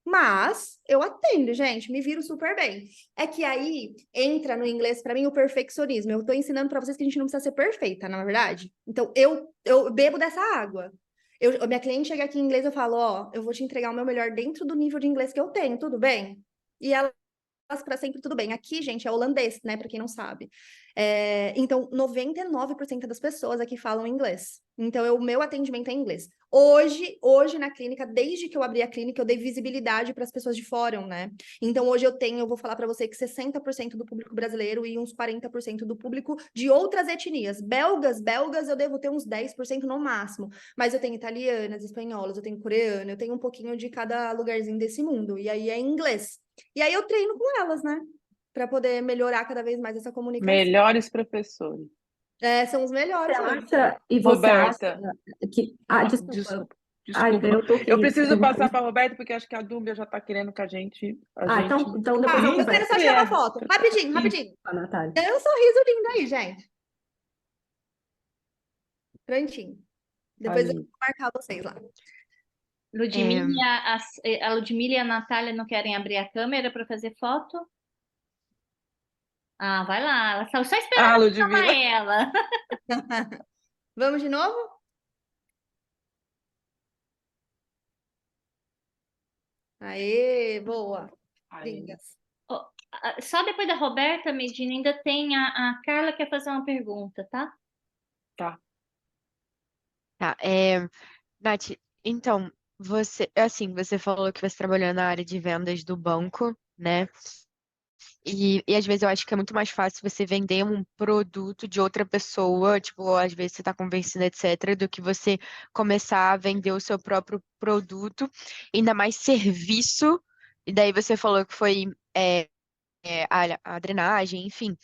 Mas eu atendo, gente, me viro super bem. É que aí entra no inglês, para mim, o perfeccionismo. Eu tô ensinando para vocês que a gente não precisa ser perfeita, na verdade. Então, eu bebo dessa água. Minha cliente chega aqui em inglês, eu falo, ó, eu vou te entregar o meu melhor dentro do nível de inglês que eu tenho, tudo bem? E ela para sempre tudo bem. Aqui, gente, é holandês, né? Para quem não sabe. Então, 99% das pessoas aqui falam inglês. Então, o meu atendimento é em inglês. Hoje na clínica, desde que eu abri a clínica, eu dei visibilidade para as pessoas de fora, né? Então, hoje eu vou falar para você que 60% do público brasileiro e uns 40% do público de outras etnias. Belgas, eu devo ter uns 10% no máximo. Mas eu tenho italianas, espanholas, eu tenho coreana, eu tenho um pouquinho de cada lugarzinho desse mundo. E aí é em inglês. E aí eu treino com elas, né? Para poder melhorar cada vez mais essa comunicação. Melhores professores. São os melhores. Você acha Roberta. que... desculpa. Desculpa. Eu tô aqui. Eu preciso passar para a Roberta, porque acho que a Dúbia já está querendo que a gente... Então depois eu eu quero só tirar uma foto. Rapidinho. Natália. Tem um sorriso lindo aí, gente. Prontinho. Depois eu vou marcar vocês lá. A Ludmilla e a Natália não querem abrir a câmera para fazer foto? Ah, vai lá. Elas estão só esperando eu chamar ela. Vamos de novo? Aê, boa. Lindas. Só depois da Roberta, Medina, ainda tem a Carla que quer fazer uma pergunta, tá? Tá. Nath, então, você falou que você trabalhou na área de vendas do banco, né? E às vezes eu acho que é muito mais fácil você vender um produto de outra pessoa, tipo, às vezes você tá convencendo, etc., do que você começar a vender o seu próprio produto, ainda mais serviço. E daí você falou que foi a drenagem, enfim.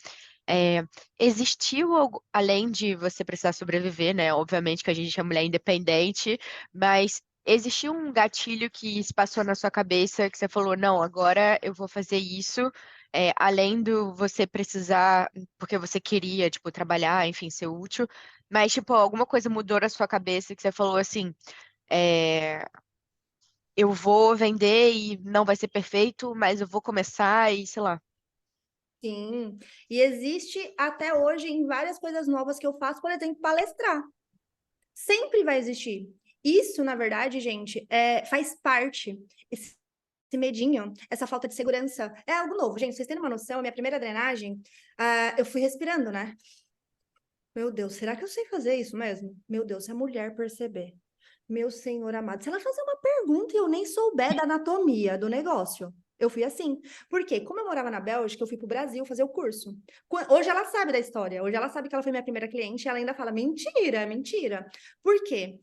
Existiu algo, além de você precisar sobreviver, né? Obviamente que a gente é mulher independente, mas existiu um gatilho que se passou na sua cabeça que você falou, não, agora eu vou fazer isso, além do você precisar, porque você queria, tipo, trabalhar, enfim, ser útil, mas, tipo, alguma coisa mudou na sua cabeça que você falou assim, eu vou vender e não vai ser perfeito, mas eu vou começar e, sei lá. Sim, e existe até hoje em várias coisas novas que eu faço, por exemplo, palestrar. Sempre vai existir. Isso, na verdade, gente, faz parte. Esse medinho, essa falta de segurança, é algo novo. Gente, vocês têm uma noção, a minha primeira drenagem, eu fui respirando, né? Meu Deus, será que eu sei fazer isso mesmo? Meu Deus, se a mulher perceber. Meu Senhor amado, se ela fazer uma pergunta e eu nem souber da anatomia do negócio. Eu fui assim. Porque, como eu morava na Bélgica, eu fui pro Brasil fazer o curso. Hoje ela sabe da história. Hoje ela sabe que ela foi minha primeira cliente e ela ainda fala, mentira, mentira. Por quê?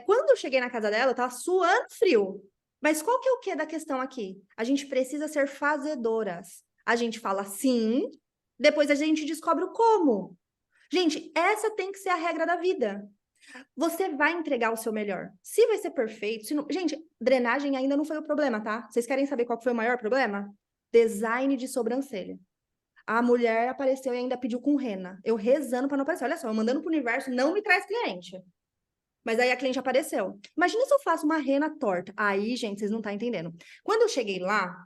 Quando eu cheguei na casa dela, eu tava suando frio. Mas qual que é o quê da questão aqui? A gente precisa ser fazedoras. A gente fala sim, depois a gente descobre o como. Gente, essa tem que ser a regra da vida. Você vai entregar o seu melhor. Se vai ser perfeito, se não... Gente, drenagem ainda não foi o problema, tá? Vocês querem saber qual foi o maior problema? Design de sobrancelha. A mulher apareceu e ainda pediu com rena. Eu rezando para não aparecer. Olha só, eu mandando pro universo, não me traz cliente. Mas aí a cliente apareceu. Imagina se eu faço uma rena torta. Aí, gente, vocês não estão entendendo. Quando eu cheguei lá,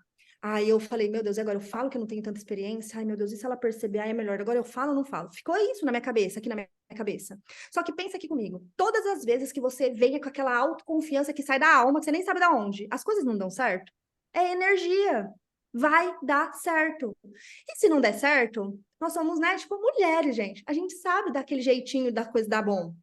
aí eu falei, meu Deus, e agora eu falo que eu não tenho tanta experiência? Ai, meu Deus, e se ela perceber? Ai, é melhor. Agora eu falo ou não falo? Ficou isso na minha cabeça, aqui na minha cabeça. Só que pensa aqui comigo. Todas as vezes que você venha com aquela autoconfiança que sai da alma, que você nem sabe da onde, as coisas não dão certo? É energia. Vai dar certo. E se não der certo, nós somos, né, tipo, mulheres, gente. A gente sabe daquele jeitinho da coisa dar bom.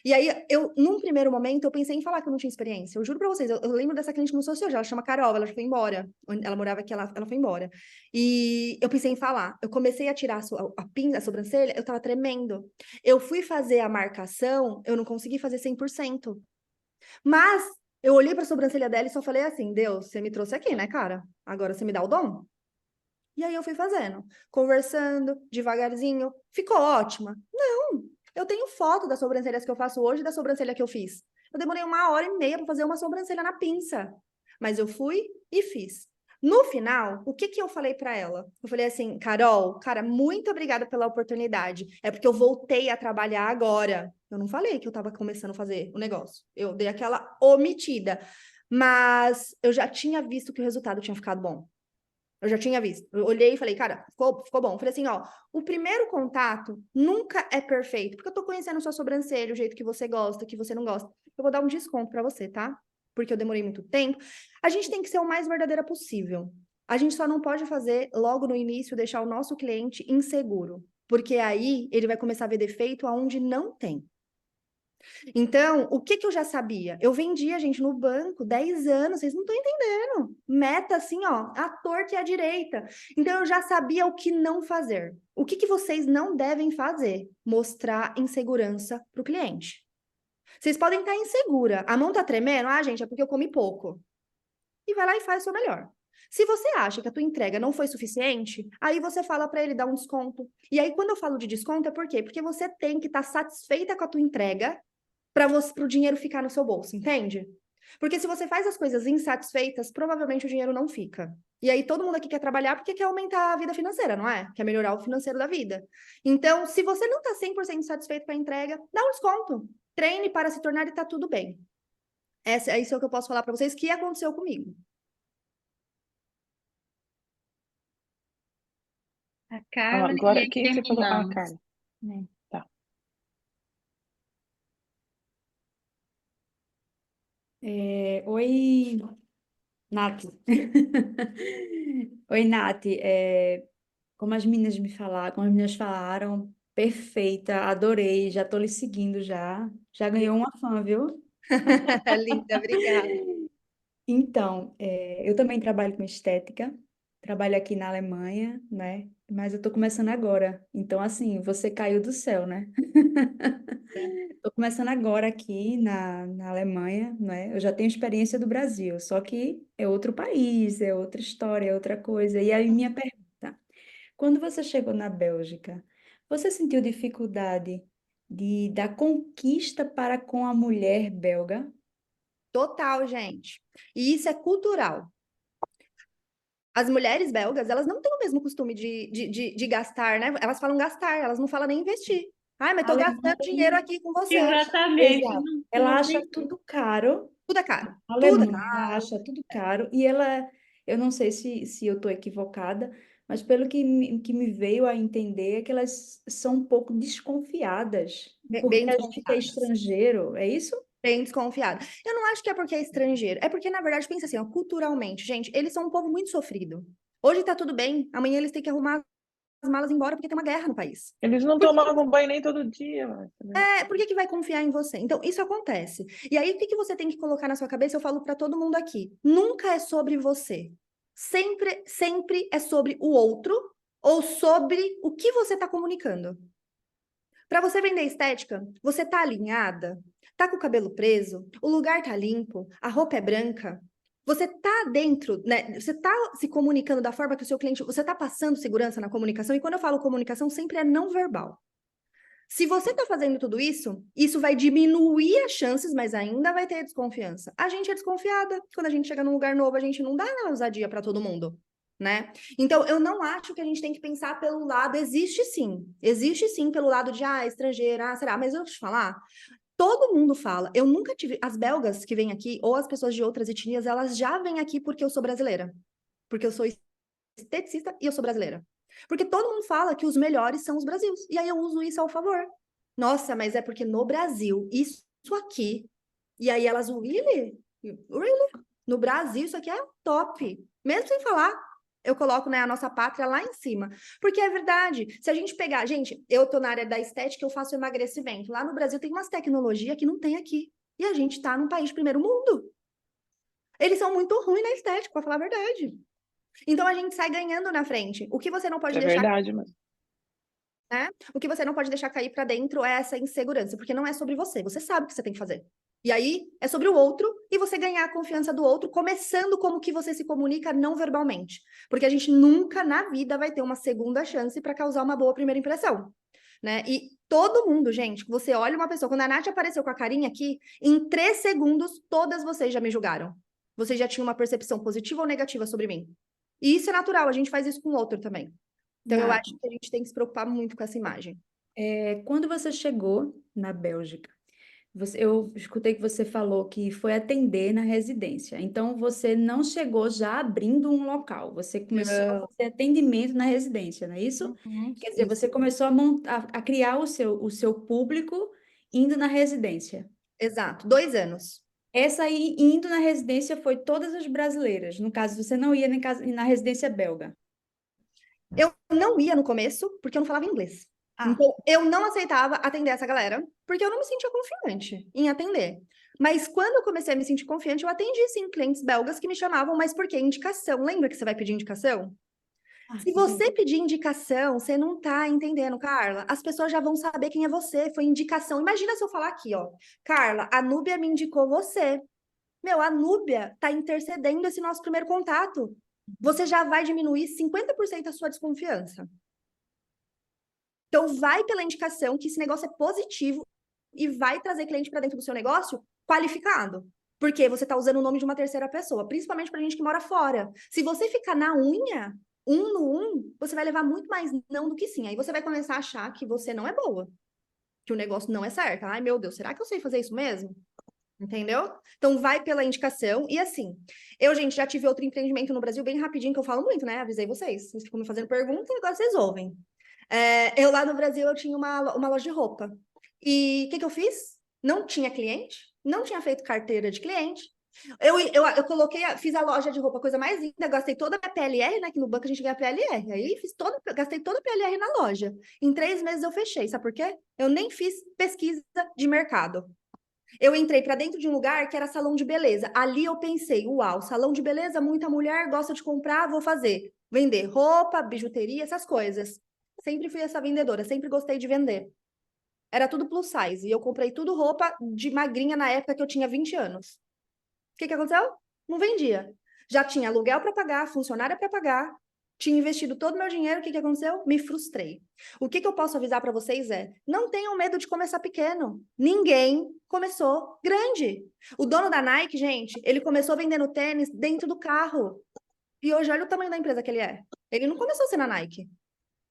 E aí, num primeiro momento, eu pensei em falar que eu não tinha experiência. Eu juro pra vocês, eu lembro dessa cliente que não sou hoje, ela chama Carol, ela já foi embora. Ela morava aqui, ela foi embora. E eu pensei em falar. Eu comecei a tirar a sobrancelha, eu tava tremendo. Eu fui fazer a marcação, eu não consegui fazer 100%. Mas eu olhei pra sobrancelha dela e só falei assim, Deus, você me trouxe aqui, né, cara? Agora você me dá o dom? E aí eu fui fazendo, conversando, devagarzinho. Ficou ótima? Não! Eu tenho foto das sobrancelhas que eu faço hoje e da sobrancelha que eu fiz. Eu demorei 1h30 para fazer uma sobrancelha na pinça. Mas eu fui e fiz. No final, o que que eu falei para ela? Eu falei assim, Carol, cara, muito obrigada pela oportunidade. É porque eu voltei a trabalhar agora. Eu não falei que eu estava começando a fazer o negócio. Eu dei aquela omitida. Mas eu já tinha visto que o resultado tinha ficado bom. Eu já tinha visto. Eu olhei e falei, cara, ficou bom. Eu falei assim, ó, o primeiro contato nunca é perfeito, porque eu tô conhecendo sua sobrancelha, o jeito que você gosta, que você não gosta. Eu vou dar um desconto para você, tá? Porque eu demorei muito tempo. A gente tem que ser o mais verdadeira possível. A gente só não pode fazer logo no início deixar o nosso cliente inseguro, porque aí ele vai começar a ver defeito aonde não tem. Então, o que que eu já sabia? Eu vendia, gente, no banco 10 anos, vocês não estão entendendo. Meta assim, ó, à torta e à direita. Então, eu já sabia o que não fazer. O que que vocês não devem fazer? Mostrar insegurança para o cliente. Vocês podem estar insegura. A mão tá tremendo? Ah, gente, é porque eu comi pouco. E vai lá e faz o seu melhor. Se você acha que a tua entrega não foi suficiente, aí você fala para ele dar um desconto. E aí, quando eu falo de desconto, é por quê? Porque você tem que estar satisfeita com a tua entrega para o dinheiro ficar no seu bolso, entende? Porque se você faz as coisas insatisfeitas, provavelmente o dinheiro não fica. E aí todo mundo aqui quer trabalhar porque quer aumentar a vida financeira, não é? Quer melhorar o financeiro da vida. Então, se você não está 100% satisfeito com a entrega, dá um desconto. Treine para se tornar e tá tudo bem. Isso é o que eu posso falar para vocês que aconteceu comigo. A Carla, e Agora, aí quem você falou? Ah, terminamos. Carla. né? Tá. Oi, Nath. Oi, Nath. Como as meninas me falaram, como as meninas falaram, perfeita, adorei, já tô lhe seguindo já. Já ganhou uma fã, viu? Linda, obrigada. Então, eu também trabalho com estética, trabalho aqui na Alemanha, né? Mas eu tô começando agora. Então, assim, você caiu do céu, né? Tô começando agora aqui na Alemanha, né? Eu já tenho experiência do Brasil, só que é outro país, é outra história, é outra coisa. E aí, minha pergunta: quando você chegou na Bélgica, você sentiu dificuldade da conquista para com a mulher belga? Total, gente. E isso é cultural. As mulheres belgas, elas não têm o mesmo costume de gastar, né? Elas falam gastar, elas não falam nem investir. Ai, mas tô gastando dinheiro aqui com você. Exatamente. Exato. Não, Ela não acha tem. tudo caro. Tudo é caro. A Tudo é Alemanha, ela caro. acha tudo caro. E eu não sei se eu estou equivocada, mas pelo que me veio a entender é que elas são um pouco desconfiadas, Bem porque a gente é desconfiadas. estrangeiro, é isso? Bem desconfiada. Eu não acho que é porque é estrangeiro. É porque, na verdade, pensa assim, ó, culturalmente, gente, eles são um povo muito sofrido. Hoje tá tudo bem, amanhã eles têm que arrumar as malas e ir embora porque tem uma guerra no país. Eles não tomavam banho nem todo dia, Marta, né? Por que que vai confiar em você? Então, isso acontece. E aí, o que que você tem que colocar na sua cabeça? Eu falo para todo mundo aqui. Nunca é sobre você. Sempre, sempre é sobre o outro ou sobre o que você está comunicando. Para você vender estética, você tá alinhada? Tá com o cabelo preso? O lugar tá limpo? A roupa é branca? Você tá dentro, né? Você tá se comunicando da forma que o seu cliente, você tá passando segurança na comunicação? E quando eu falo comunicação, sempre é não verbal. Se você está fazendo tudo isso, isso vai diminuir as chances, mas ainda vai ter desconfiança. A gente é desconfiada. Quando a gente chega num lugar novo, a gente não dá ousadia para todo mundo, né? Então, eu não acho que a gente tem que pensar pelo lado, existe sim pelo lado de, estrangeira, será? Mas eu vou te falar, todo mundo fala. Eu nunca tive, as belgas que vêm aqui, ou as pessoas de outras etnias, elas já vêm aqui porque eu sou brasileira. Porque eu sou esteticista e eu sou brasileira. Porque todo mundo fala que os melhores são os Brasileiros. E aí eu uso isso ao favor. Nossa, mas é porque no Brasil, isso aqui. E aí elas, really? No Brasil, isso aqui é top. Mesmo sem falar, eu coloco, né, a nossa pátria lá em cima. Porque é verdade. Se a gente pegar. Gente, eu tô na área da estética, eu faço emagrecimento. Lá no Brasil tem umas tecnologias que não tem aqui. E a gente tá num país de primeiro mundo. Eles são muito ruins na estética, para falar a verdade. Então a gente sai ganhando na frente. O que você não pode É deixar, verdade, mas né? O que você não pode deixar cair para dentro é essa insegurança, porque não é sobre você. Você sabe o que você tem que fazer. E aí é sobre o outro e você ganhar a confiança do outro, começando como que você se comunica não verbalmente. Porque a gente nunca na vida vai ter uma segunda chance para causar uma boa primeira impressão, né? E todo mundo, gente, você olha uma pessoa, quando a Nath apareceu com a carinha aqui, em 3 segundos, todas vocês já me julgaram. Vocês já tinham uma percepção positiva ou negativa sobre mim. E isso é natural, a gente faz isso com o outro também. Então, eu Nath, acho que a gente tem que se preocupar muito com essa imagem. quando você chegou na Bélgica, eu escutei que você falou que foi atender na residência. Então, você não chegou já abrindo um local. Você começou a Não. fazer atendimento na residência, não é isso? Uhum, Quer dizer, isso. você começou a, a criar o seu público indo na residência. Exato, 2 anos. Essa aí, indo na residência, foi todas as brasileiras. No caso, você não ia na residência belga. Eu não ia no começo, porque eu não falava inglês. Ah, Então, eu não aceitava atender essa galera, porque eu não me sentia confiante em atender. Mas quando eu comecei a me sentir confiante, eu atendi, sim, clientes belgas que me chamavam, mas por quê? Indicação. Lembra que você vai pedir indicação? Se você sim. pedir indicação, você não tá entendendo, Carla. As pessoas já vão saber quem é você, foi indicação. Imagina se eu falar aqui, ó. Carla, a Núbia me indicou você. Meu, a Núbia tá intercedendo esse nosso primeiro contato. Você já vai diminuir 50% a sua desconfiança. Então, vai pela indicação, que esse negócio é positivo e vai trazer cliente para dentro do seu negócio qualificado. Porque você está usando o nome de uma terceira pessoa, principalmente para gente que mora fora. Se você ficar na unha, um no um, você vai levar muito mais não do que sim. Aí você vai começar a achar que você não é boa, que o negócio não é certo. Ai, meu Deus, será que eu sei fazer isso mesmo? Entendeu? Então, vai pela indicação. E assim, eu, gente, já tive outro empreendimento no Brasil bem rapidinho, que eu falo muito, né? Avisei vocês. Vocês ficam me fazendo pergunta e agora vocês ouvem. Eu lá no Brasil, eu tinha uma loja de roupa. E o que eu fiz? Não tinha cliente, não tinha feito carteira de cliente. Eu coloquei, fiz a loja de roupa, coisa mais linda, gastei toda a minha PLR, né? Que no banco a gente ganha PLR. Aí gastei toda a PLR na loja. Em 3 meses eu fechei. Sabe por quê? Eu nem fiz pesquisa de mercado. Eu entrei para dentro de um lugar que era salão de beleza. Ali eu pensei, uau, salão de beleza, muita mulher gosta de comprar, vou fazer. Vender roupa, bijuteria, essas coisas. Sempre fui essa vendedora, sempre gostei de vender. Era tudo plus size. E eu comprei tudo roupa de magrinha na época que eu tinha 20 anos. O que aconteceu? Não vendia. Já tinha aluguel para pagar, funcionária para pagar, tinha investido todo o meu dinheiro, o que aconteceu? Me frustrei. O que eu posso avisar para vocês é, não tenham medo de começar pequeno. Ninguém começou grande. O dono da Nike, gente, ele começou vendendo tênis dentro do carro. E hoje, olha o tamanho da empresa que ele é. Ele não começou a ser na Nike,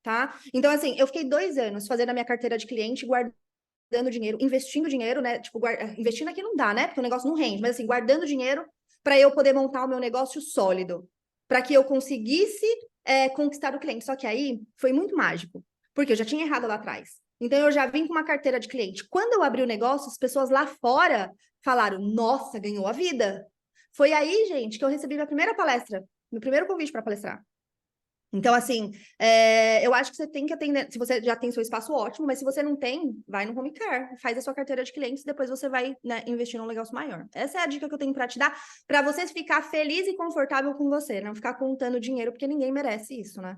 tá? Então, assim, eu fiquei 2 anos fazendo a minha carteira de cliente, guardando dinheiro, investindo dinheiro, né? Tipo, investindo aqui não dá, né? Porque o negócio não rende, mas assim, guardando dinheiro para eu poder montar o meu negócio sólido, para que eu conseguisse conquistar o cliente. Só que aí foi muito mágico, porque eu já tinha errado lá atrás. Então eu já vim com uma carteira de cliente. Quando eu abri o negócio, as pessoas lá fora falaram: nossa, ganhou a vida. Foi aí, gente, que eu recebi minha primeira palestra, meu primeiro convite para palestrar. Então, assim, eu acho que você tem que atender. Se você já tem seu espaço, ótimo, mas se você não tem, vai no home care, faz a sua carteira de clientes, depois você vai, né, investir num negócio maior. Essa é a dica que eu tenho para te dar, para você ficar feliz e confortável com você, não ficar contando dinheiro, porque ninguém merece isso, né?